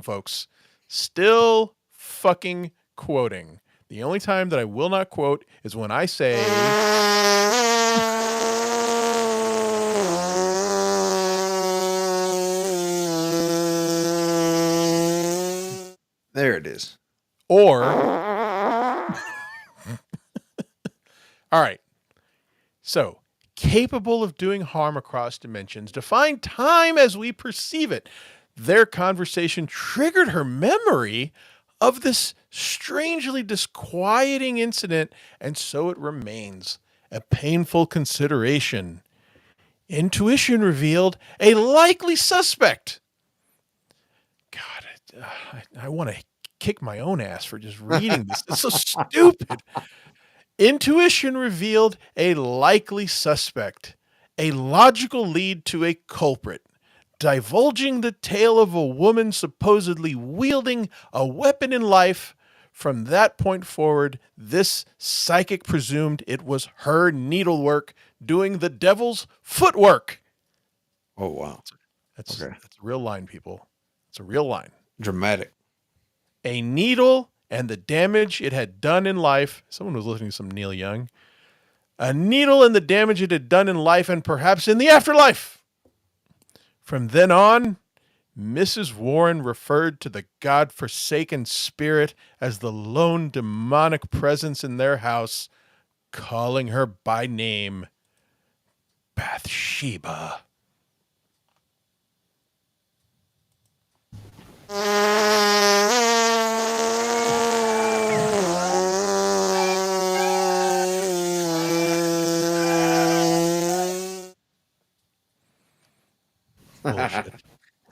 E: folks. Still fucking quoting. The only time that I will not quote is when I say...
D: There it is.
E: Or... All right. So, capable of doing harm across dimensions, defying time as we perceive it. Their conversation triggered her memory of this strangely disquieting incident, and so it remains a painful consideration. Intuition revealed a likely suspect. God, I want to kick my own ass for just reading this. It's so stupid. Intuition revealed a likely suspect, a logical lead to a culprit, divulging the tale of a woman supposedly wielding a weapon in life. From that point forward, this psychic presumed it was her needlework doing the devil's footwork.
D: Oh, wow.
E: That's a real line, people. It's a real line.
D: Dramatic.
E: A needle and the damage it had done in life. Someone was listening to some Neil Young. A needle and the damage it had done in life and perhaps in the afterlife. From then on, Mrs. Warren referred to the God-forsaken spirit as the lone demonic presence in their house, calling her by name Bathsheba. Bullshit.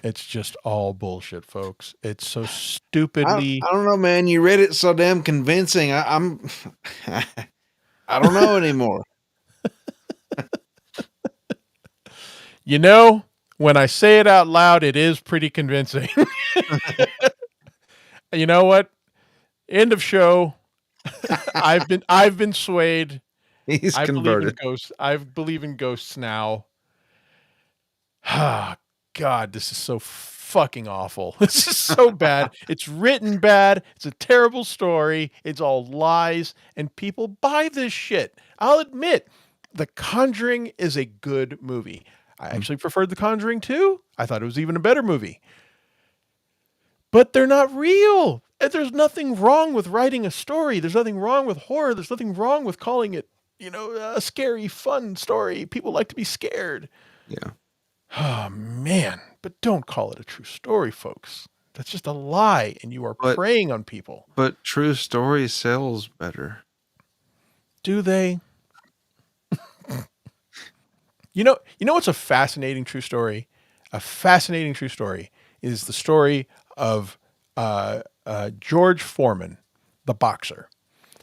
E: It's just all bullshit, folks. It's so stupidly.
D: I don't know, man. You read it so damn convincing. I'm. I don't know anymore.
E: When I say it out loud, it is pretty convincing. You know what? End of show. I've been swayed.
D: He's converted.
E: I believe in ghosts now. Ah, God, this is so fucking awful. This is so bad. It's written bad. It's a terrible story. It's all lies, and people buy this shit. I'll admit, The Conjuring is a good movie. I actually preferred The Conjuring 2. I thought it was even a better movie. But they're not real. And there's nothing wrong with writing a story. There's nothing wrong with horror. There's nothing wrong with calling it, a scary, fun story. People like to be scared.
D: Yeah.
E: Oh, man. But don't call it a true story, folks. That's just a lie, and you are
D: But-
E: preying on people.
D: But true story sells better.
E: Do they? You know what's a fascinating true story? A fascinating true story is the story of George Foreman, the boxer.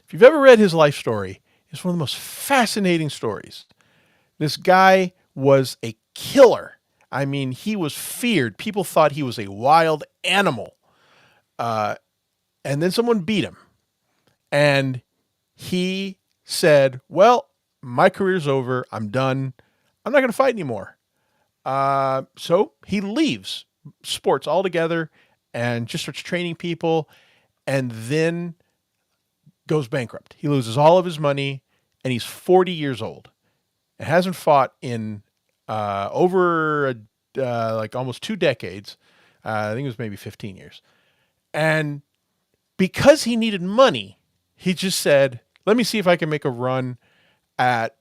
E: If you've ever read his life story, it's one of the most fascinating stories. This guy was a killer. I mean, he was feared. People thought he was a wild animal. And then someone beat him. And he said, well, my career's over. I'm done. I'm not going to fight anymore. So he leaves sports altogether and just starts training people, and then goes bankrupt. He loses all of his money, and he's 40 years old and hasn't fought in over like almost 2 decades. I think it was maybe 15 years. And because he needed money, he just said, let me see if I can make a run at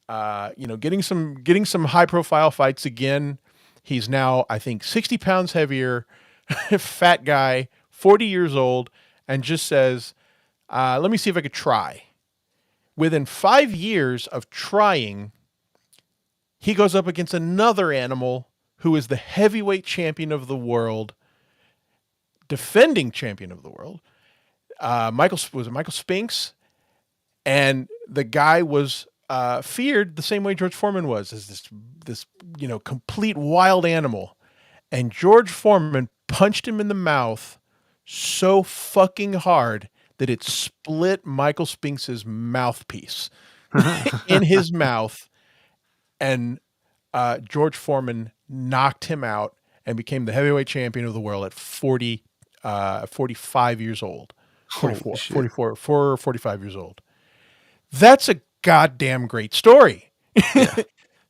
E: getting some high profile fights again. He's now, I think, 60 pounds heavier, fat guy, 40 years old, and just says, let me see if I could try. Within 5 years of trying, he goes up against another animal who is the heavyweight champion of the world, defending champion of the world. Michael Spinks? And the guy was feared the same way George Foreman was, as this complete wild animal. And George Foreman punched him in the mouth so fucking hard that it split Michael Spinks's mouthpiece in his mouth. And George Foreman knocked him out and became the heavyweight champion of the world at 45 years old. 45 years old. That's a goddamn great story.
D: Yeah.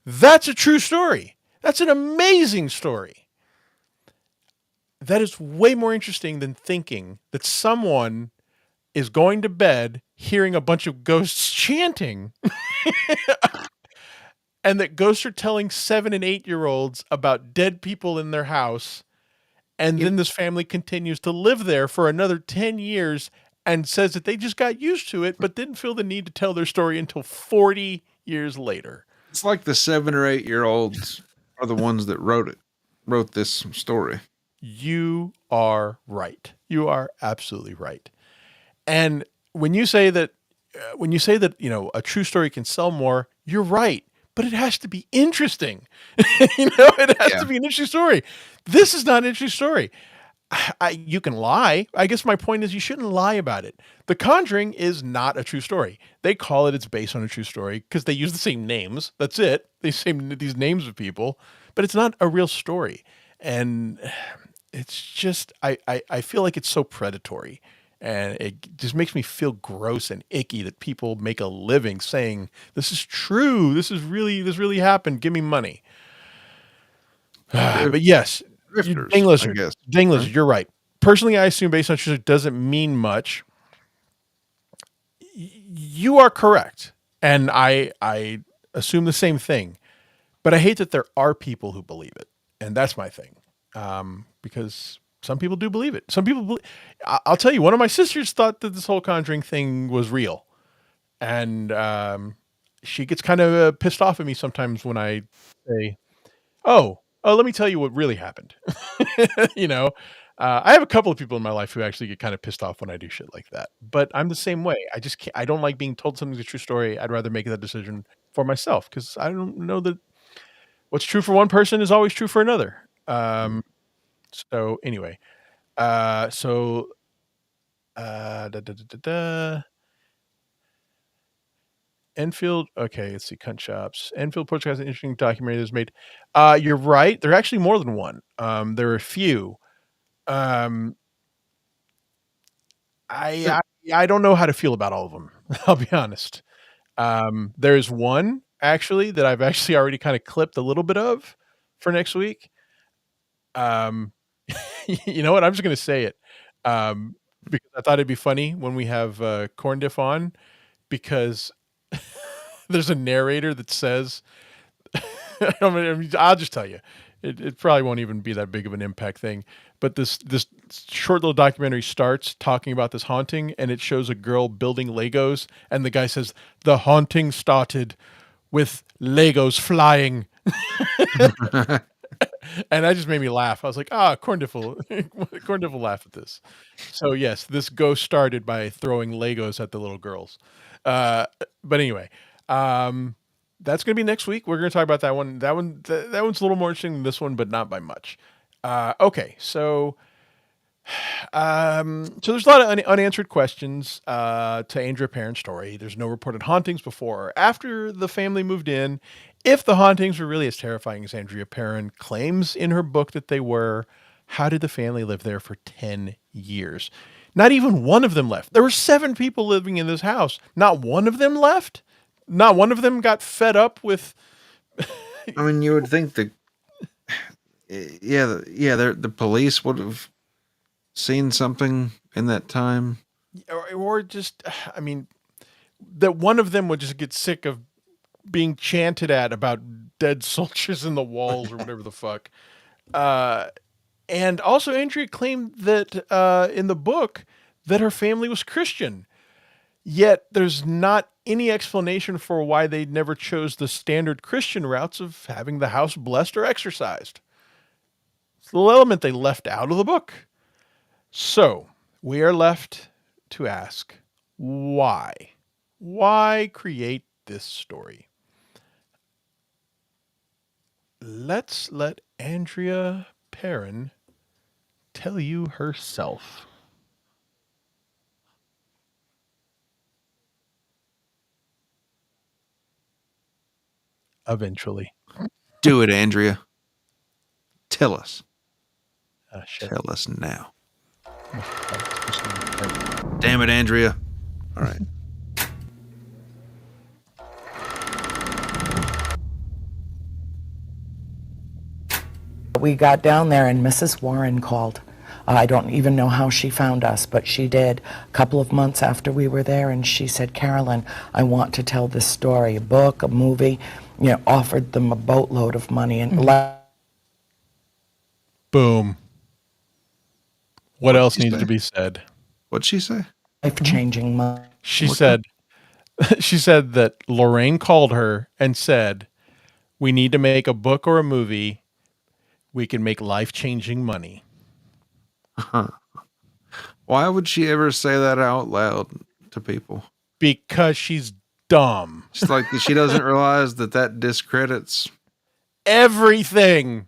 E: That's a true story. That's an amazing story. That is way more interesting than thinking that someone is going to bed hearing a bunch of ghosts chanting and that ghosts are telling 7 and 8-year-olds about dead people in their house. And then this family continues to live there for another 10 years and says that they just got used to it, but didn't feel the need to tell their story until 40 years later.
D: It's like the 7 or 8-year-olds are the ones that wrote this story.
E: You are right. You are absolutely right. And when you say that, a true story can sell more, you're right. But it has to be interesting. It has to be an interesting story. This is not an interesting story. You can lie. I guess my point is you shouldn't lie about it. The Conjuring is not a true story. They call it's based on a true story because they use the same names. That's it. They say these names of people, but it's not a real story. And it's just, I feel like it's so predatory, and it just makes me feel gross and icky that people make a living saying, this is true. This really happened. Give me money. But yes,
D: Drifters,
E: dang listeners,
D: I guess.
E: you're right. Personally, I assume based on true story doesn't mean much. You are correct. And I assume the same thing, but I hate that there are people who believe it. And that's my thing. Because some people do believe it. Some people I'll tell you, one of my sisters thought that this whole Conjuring thing was real. And she gets kind of pissed off at me sometimes when I say, oh, let me tell you what really happened. I have a couple of people in my life who actually get kind of pissed off when I do shit like that. But I'm the same way. I just can't, I don't like being told something's a true story. I'd rather make that decision for myself because I don't know that what's true for one person is always true for another. So anyway, Enfield. Okay, let's see. Cunt shops. Enfield Portugal has an interesting documentary that's made. You're right. There are actually more than one. There are a few. I don't know how to feel about all of them. I'll be honest. There's one actually that I've actually already kind of clipped a little bit of for next week. You know what? I'm just going to say it. Because I thought it'd be funny when we have Corndiff on, because there's a narrator that says, I mean, I'll just tell you, it probably won't even be that big of an impact thing. But this short little documentary starts talking about this haunting, and it shows a girl building Legos, and the guy says, "The haunting started with Legos flying." And that just made me laugh. I was like, Corndiff will laugh at this. So yes, this ghost started by throwing Legos at the little girls. But anyway, that's going to be next week. We're going to talk about that one. That one's a little more interesting than this one, but not by much. Okay, so there's a lot of unanswered questions to Andrea Perron's story. There's no reported hauntings before or after the family moved in. If the hauntings were really as terrifying as Andrea Perron claims in her book that they were, how did the family live there for 10 years? Not even one of them left. There were 7 people living in this house. Not one of them left? Not one of them got fed up with...
D: I mean, you would think the police would have seen something in that time.
E: Or just, I mean, that one of them would just get sick of being chanted at about dead soldiers in the walls or whatever the fuck. And also Andrea claimed that in the book that her family was Christian. Yet there's not any explanation for why they never chose the standard Christian routes of having the house blessed or exorcised. It's a little element they left out of the book. So we are left to ask, why? Why create this story? Let's let Andrea Perron tell you herself. Eventually.
D: Do it, Andrea. Tell us.
E: Shit.
D: Tell us now. Damn it, Andrea. All right.
G: We got down there and Mrs. Warren called. I don't even know how she found us, but she did a couple of months after we were there, and she said, "Carolyn, I want to tell this story, a book, a movie," offered them a boatload of money. And
E: boom. What else needs to be said?
D: What'd she say?
G: Life-changing money.
E: She said that Lorraine called her and said, "We need to make a book or a movie. We can make life-changing money."
D: Why would she ever say that out loud to people?
E: Because she's dumb.
D: It's like she doesn't realize that discredits
E: everything.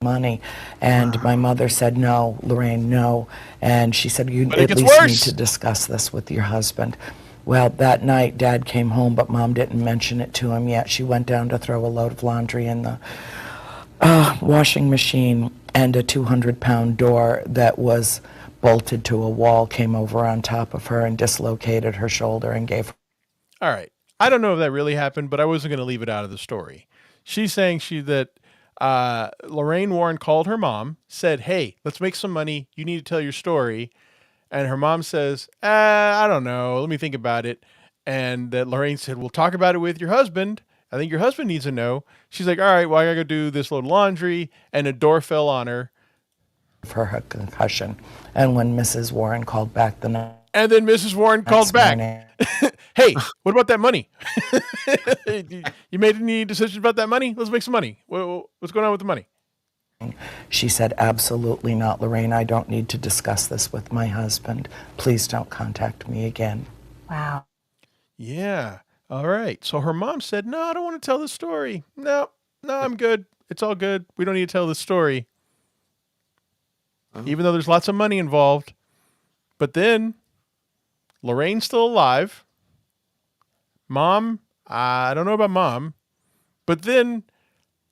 G: Money. And my mother said, "No, Lorraine, no." And she said, "You at least
E: worse.
G: Need to discuss this with your husband." Well, that night, Dad came home, but Mom didn't mention it to him yet. She went down to throw a load of laundry in the washing machine, and a 200-pound door that was bolted to a wall came over on top of her and dislocated her shoulder and gave her...
E: All right. I don't know if that really happened, but I wasn't going to leave it out of the story. She's saying that Lorraine Warren called her mom, said, "Hey, let's make some money. You need to tell your story." And her mom says, "I don't know. Let me think about it." And that Lorraine said, "We'll talk about it with your husband. I think your husband needs to know." She's like, "All right, well, I gotta go do this load of laundry." And a door fell on her.
G: For her concussion. And when Mrs. Warren called back the night...
E: And then Mrs. Warren called back. "Hey, what about that money? You made any decisions about that money? Let's make some money. What's going on with the money?"
G: She said, "Absolutely not, Lorraine. I don't need to discuss this with my husband. Please don't contact me again."
F: Wow.
E: Yeah. All right. So her mom said, "No, I don't want to tell the story. No, I'm good. It's all good. We don't need to tell the story." Even though there's lots of money involved. But then Lorraine's still alive. Mom, I don't know about Mom. But then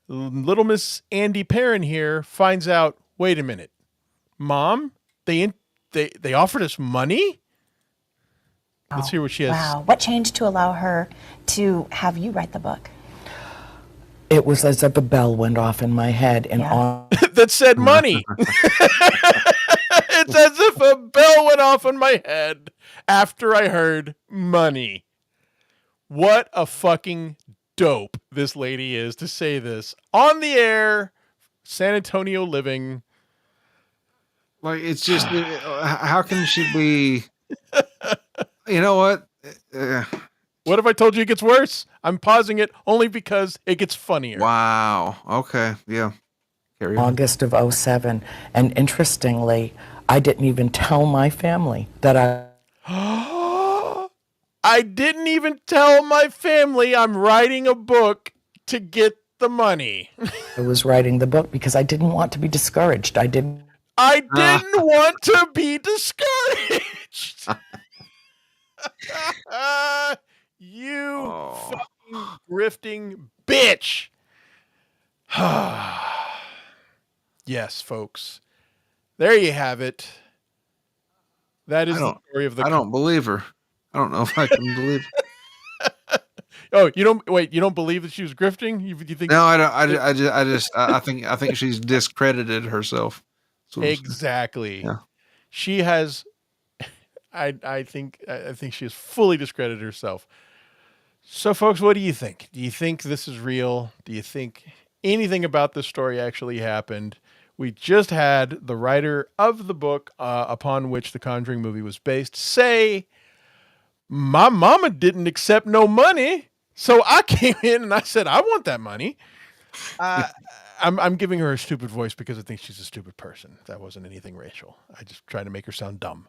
E: little Miss Andy Perron here finds out, wait a minute. Mom, they offered us money? Let's hear what she has.
F: Wow. What changed to allow her to have you write the book?
G: It was as if a bell went off in my head and on.
E: That said money. It's as if a bell went off in my head after I heard money. What a fucking dope this lady is to say this on the air, San Antonio living.
D: Like, it's just, how can she be? You know what?
E: What if I told you it gets worse? I'm pausing it only because it gets funnier.
D: Wow. Okay. Yeah. Carry on.
G: August of '07. And interestingly, I didn't even tell my family that
E: I didn't even tell my family I'm writing a book to get the money.
G: I was writing the book because I didn't want to be discouraged. I didn't
E: want to be discouraged. You fucking grifting bitch. Yes, folks. There you have it. That is the story of the.
D: I don't believe her. I don't know if I can believe.
E: Oh, you don't believe that she was grifting? You think?
D: No, I don't. I think she's discredited herself.
E: Exactly.
D: Yeah.
E: She has. I think she has fully discredited herself. So, folks, what do you think? Do you think this is real? Do you think anything about this story actually happened? We just had the writer of the book upon which the Conjuring movie was based say, my mama didn't accept no money, so I came in and I said, I want that money. I'm giving her a stupid voice because I think she's a stupid person. That wasn't anything racial. I just tried to make her sound dumb.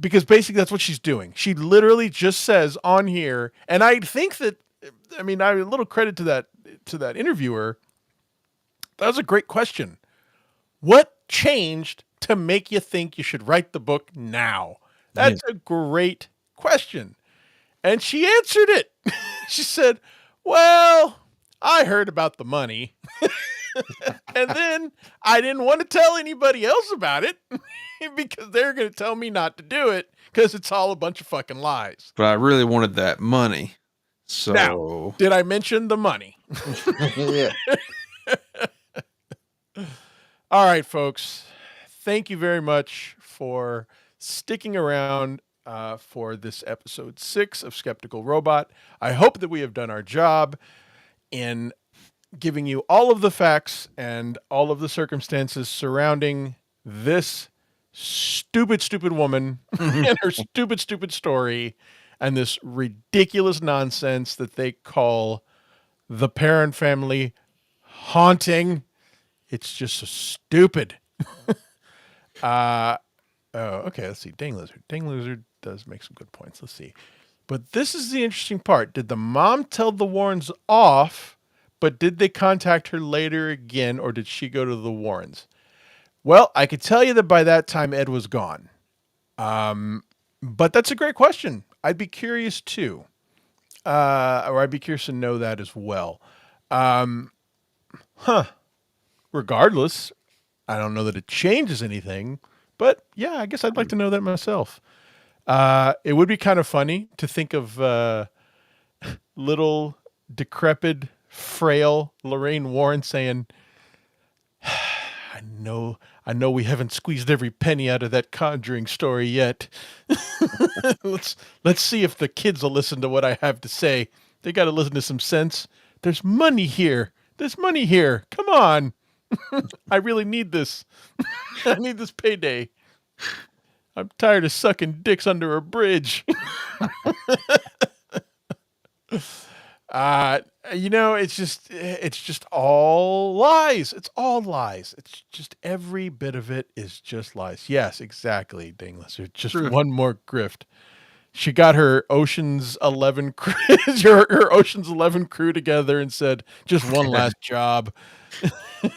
E: Because basically that's what she's doing. She literally just says on here, and I think that, I mean, I have a little credit to that interviewer. That was a great question. What changed to make you think you should write the book now? That's a great question. And she answered it. She said, well, I heard about the money. And then I didn't want to tell anybody else about it because they're going to tell me not to do it because it's all a bunch of fucking lies.
D: But I really wanted that money. So
E: now, did I mention the money?
D: Yeah.
E: All right, folks. Thank you very much for sticking around for this episode 6 of Skeptical Robot. I hope that we have done our job in giving you all of the facts and all of the circumstances surrounding this stupid woman and her stupid story and this ridiculous nonsense that they call the Perron family haunting. It's just so stupid. Okay, let's see. Dang Lizard does make some good points. Let's see. But this is the interesting part. Did the mom tell the Warrens off, but did they contact her later again, or did she go to the Warrens? Well, I could tell you that by that time Ed was gone. But that's a great question. I'd be curious too. Or I'd be curious to know that as well. Regardless, I don't know that it changes anything, but yeah, I guess I'd like to know that myself. It would be kind of funny to think of little, decrepit, frail Lorraine Warren saying, I know we haven't squeezed every penny out of that Conjuring story yet. Let's see if the kids will listen to what I have to say. They got to listen to some sense. There's money here. Come on. I really need this. I need this payday. I'm tired of sucking dicks under a bridge. It's just all lies. It's all lies. It's just every bit of it is just lies. Yes, exactly, Dang Lizard. Just one more grift. She got her Ocean's 11 crew, her Ocean's 11 crew together and said, just one last job.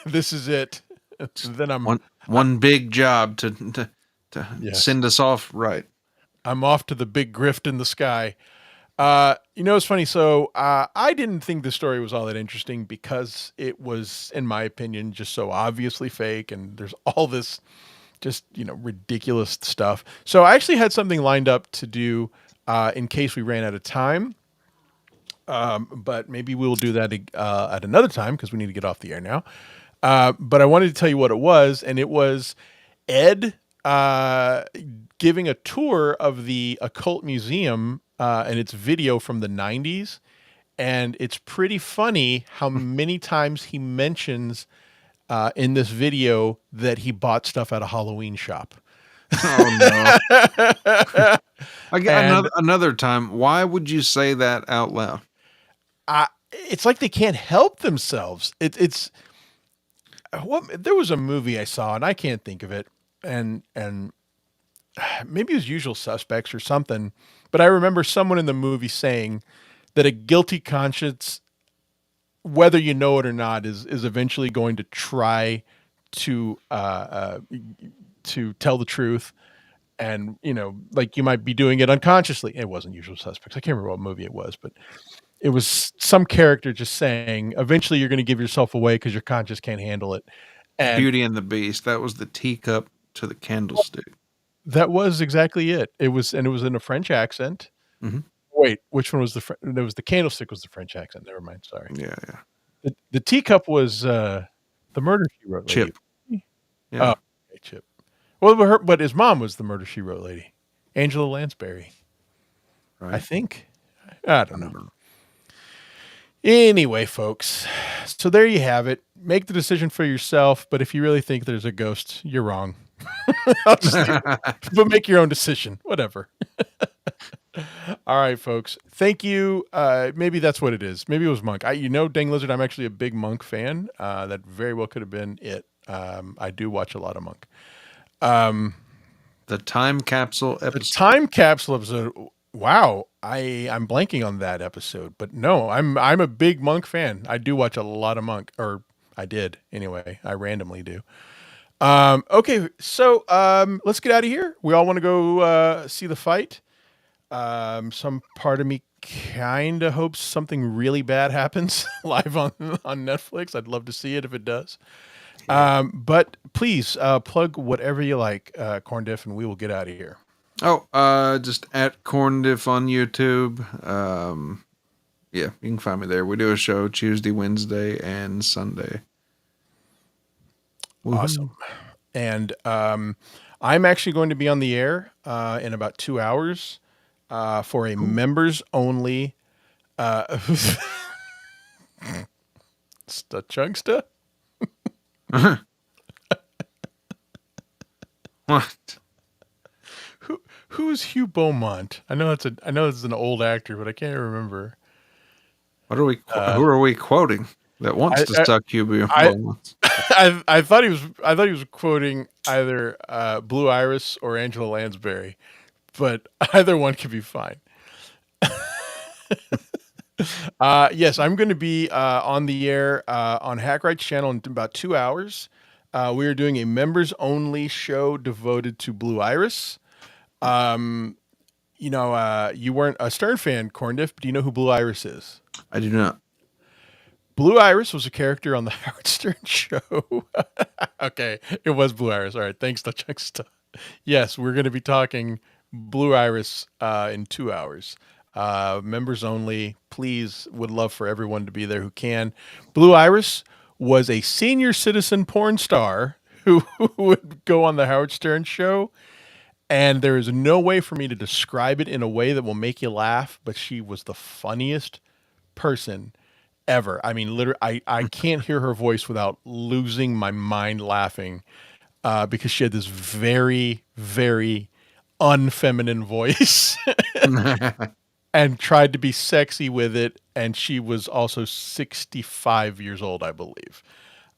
E: This is it. Then I'm
D: one big job to send us off right.
E: I'm off to the big grift in the sky. It's funny. So I didn't think the story was all that interesting because it was, in my opinion, just so obviously fake. And there's all this just, ridiculous stuff. So I actually had something lined up to do in case we ran out of time. But maybe we'll do that at another time because we need to get off the air now. But I wanted to tell you what it was, and it was Ed giving a tour of the Occult Museum, and it's video from the 90s. And it's pretty funny how many times he mentions in this video that he bought stuff at a Halloween shop.
D: Oh no! Another time. Why would you say that out loud?
E: It's like they can't help themselves. It's what there was a movie I saw and I can't think of it, and maybe it was Usual Suspects or something. But I remember someone in the movie saying that a guilty conscience, whether you know it or not, is eventually going to try to tell the truth. And, like you might be doing it unconsciously. It wasn't Usual Suspects. I can't remember what movie it was, but it was some character just saying, eventually you're going to give yourself away because your conscience can't handle it. And
D: Beauty and the Beast. That was the teacup to the candlestick.
E: that was exactly it. It was in a French accent.
D: Mm-hmm.
E: Wait, which one was it was the candlestick was the French accent. Never mind. Sorry.
D: Yeah.
E: The teacup was the Murder She Wrote lady.
D: Chip. Yeah.
E: Oh, okay, Chip. Well, but his mom was the Murder She Wrote lady, Angela Lansbury.
D: Right.
E: I think. I don't know. Anyway, folks, so there you have it. Make the decision for yourself, but if you really think there's a ghost, you're wrong. But make your own decision. Whatever. All right, folks. Thank you. Maybe that's what it is. Maybe it was Monk. Dang Lizard, I'm actually a big Monk fan. That very well could have been it. I do watch a lot of Monk.
D: The time capsule episode.
E: The time capsule episode. Wow, I'm blanking on that episode, but no, I'm a big Monk fan. I do watch a lot of Monk, or I did anyway. I randomly do. Okay, so let's get out of here. We all want to go see the fight. Some part of me kind of hopes something really bad happens live on Netflix. I'd love to see it if it does. But please plug whatever you like, Corndiff, and we will get out of here.
D: Just at Corndiff on YouTube. Yeah, you can find me there. We do a show Tuesday, Wednesday, and Sunday.
E: Awesome. And I'm actually going to be on the air in about 2 hours for a members only Chugsta?
D: What?
E: Who's Hugh Beaumont? I know it's an old actor, but I can't remember.
D: What are we? Who are we quoting that wants to suck Hugh Beaumont?
E: I thought he was quoting either Blue Iris or Angela Lansbury, but either one could be fine. Yes, I'm going to be on the air on Hackright's channel in about 2 hours. We are doing a members only show devoted to Blue Iris. You weren't a Stern fan, Corndiff, but do you know who Blue Iris is?
D: I do not.
E: Blue Iris was a character on the Howard Stern show. Okay, it was Blue Iris. All right, thanks, Chucksta. Yes, we're going to be talking Blue Iris in 2 hours. Members only. Please, would love for everyone to be there who can. Blue Iris was a senior citizen porn star who would go on the Howard Stern show. And there is no way for me to describe it in a way that will make you laugh, but she was the funniest person ever. I mean, literally, I can't hear her voice without losing my mind laughing because she had this very, very unfeminine voice and tried to be sexy with it. And she was also 65 years old, I believe.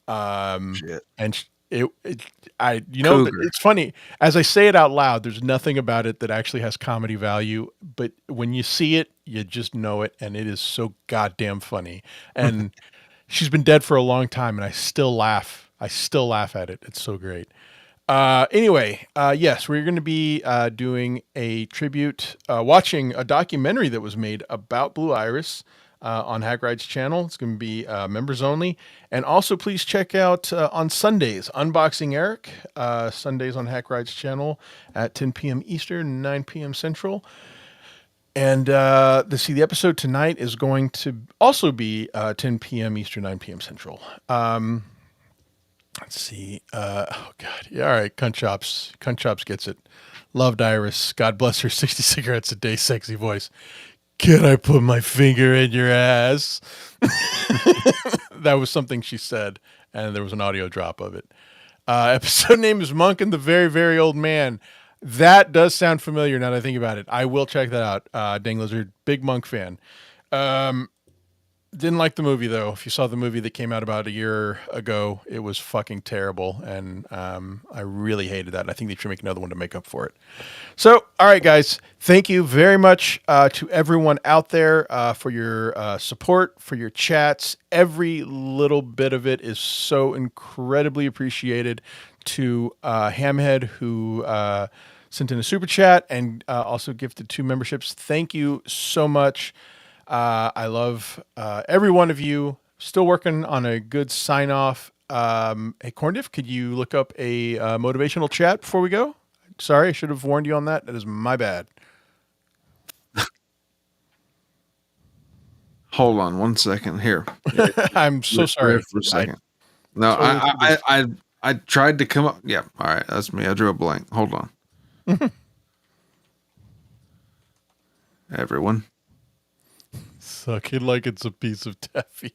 D: Shit.
E: And it's funny as I say it out loud. There's nothing about it that actually has comedy value, but when you see it, you just know it, and it is so goddamn funny. And she's been dead for a long time, and I still laugh. I still laugh at it. It's so great. Anyway, yes, we're going to be doing a tribute, watching a documentary that was made about Blue Iris. On Hackright's channel. It's going to be members only. And also please check out on Sundays, Unboxing Eric, Sundays on Hackright's channel at 10 p.m. Eastern, 9 p.m. Central. And the episode tonight is going to also be 10 p.m. Eastern, 9 p.m. Central. Let's see. Oh God. Yeah. All right. Cunt Chops gets it. Loved Iris. God bless her. 60 cigarettes a day. Sexy voice. Can I put my finger in your ass? That was something she said, and there was an audio drop of it. Episode name is Monk and the Very, Very Old Man. That does sound familiar now that I think about it. I will check that out. Dang Lizard, big Monk fan. Didn't like the movie, though. If you saw the movie that came out about a year ago, it was fucking terrible, and I really hated that. And I think they should make another one to make up for it. So, all right, guys, thank you very much to everyone out there for your support, for your chats. Every little bit of it is so incredibly appreciated. To Hamhead, who sent in a super chat and also gifted 2 memberships. Thank you so much. I love every one of you. Still working on a good sign off. Hey, Corndiff, could you look up a motivational chat before we go? Sorry, I should have warned you on that. That is my bad.
D: Hold on 1 second here.
E: I'm so sorry.
D: For a second. No, I tried to come up. Yeah. All right. That's me. I drew a blank. Hold on. Everyone.
E: Suck it like it's a piece of taffy.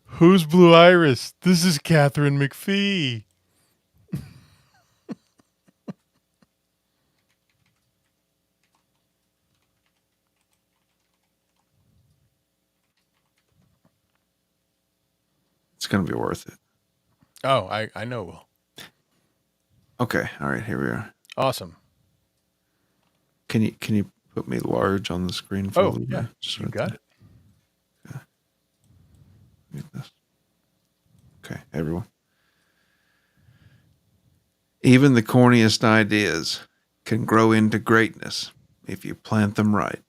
E: Who's Blue Iris? This is Catherine McPhee.
D: It's going to be worth it.
E: Oh, I know it will.
D: Okay. All right. Here we are.
E: Awesome.
D: Can you put me large on the screen for a little
E: yeah.
D: bit? Just
E: You
D: right
E: got
D: there.
E: it.
D: Okay. Get this. Okay, everyone. Even the corniest ideas can grow into greatness if you plant them right.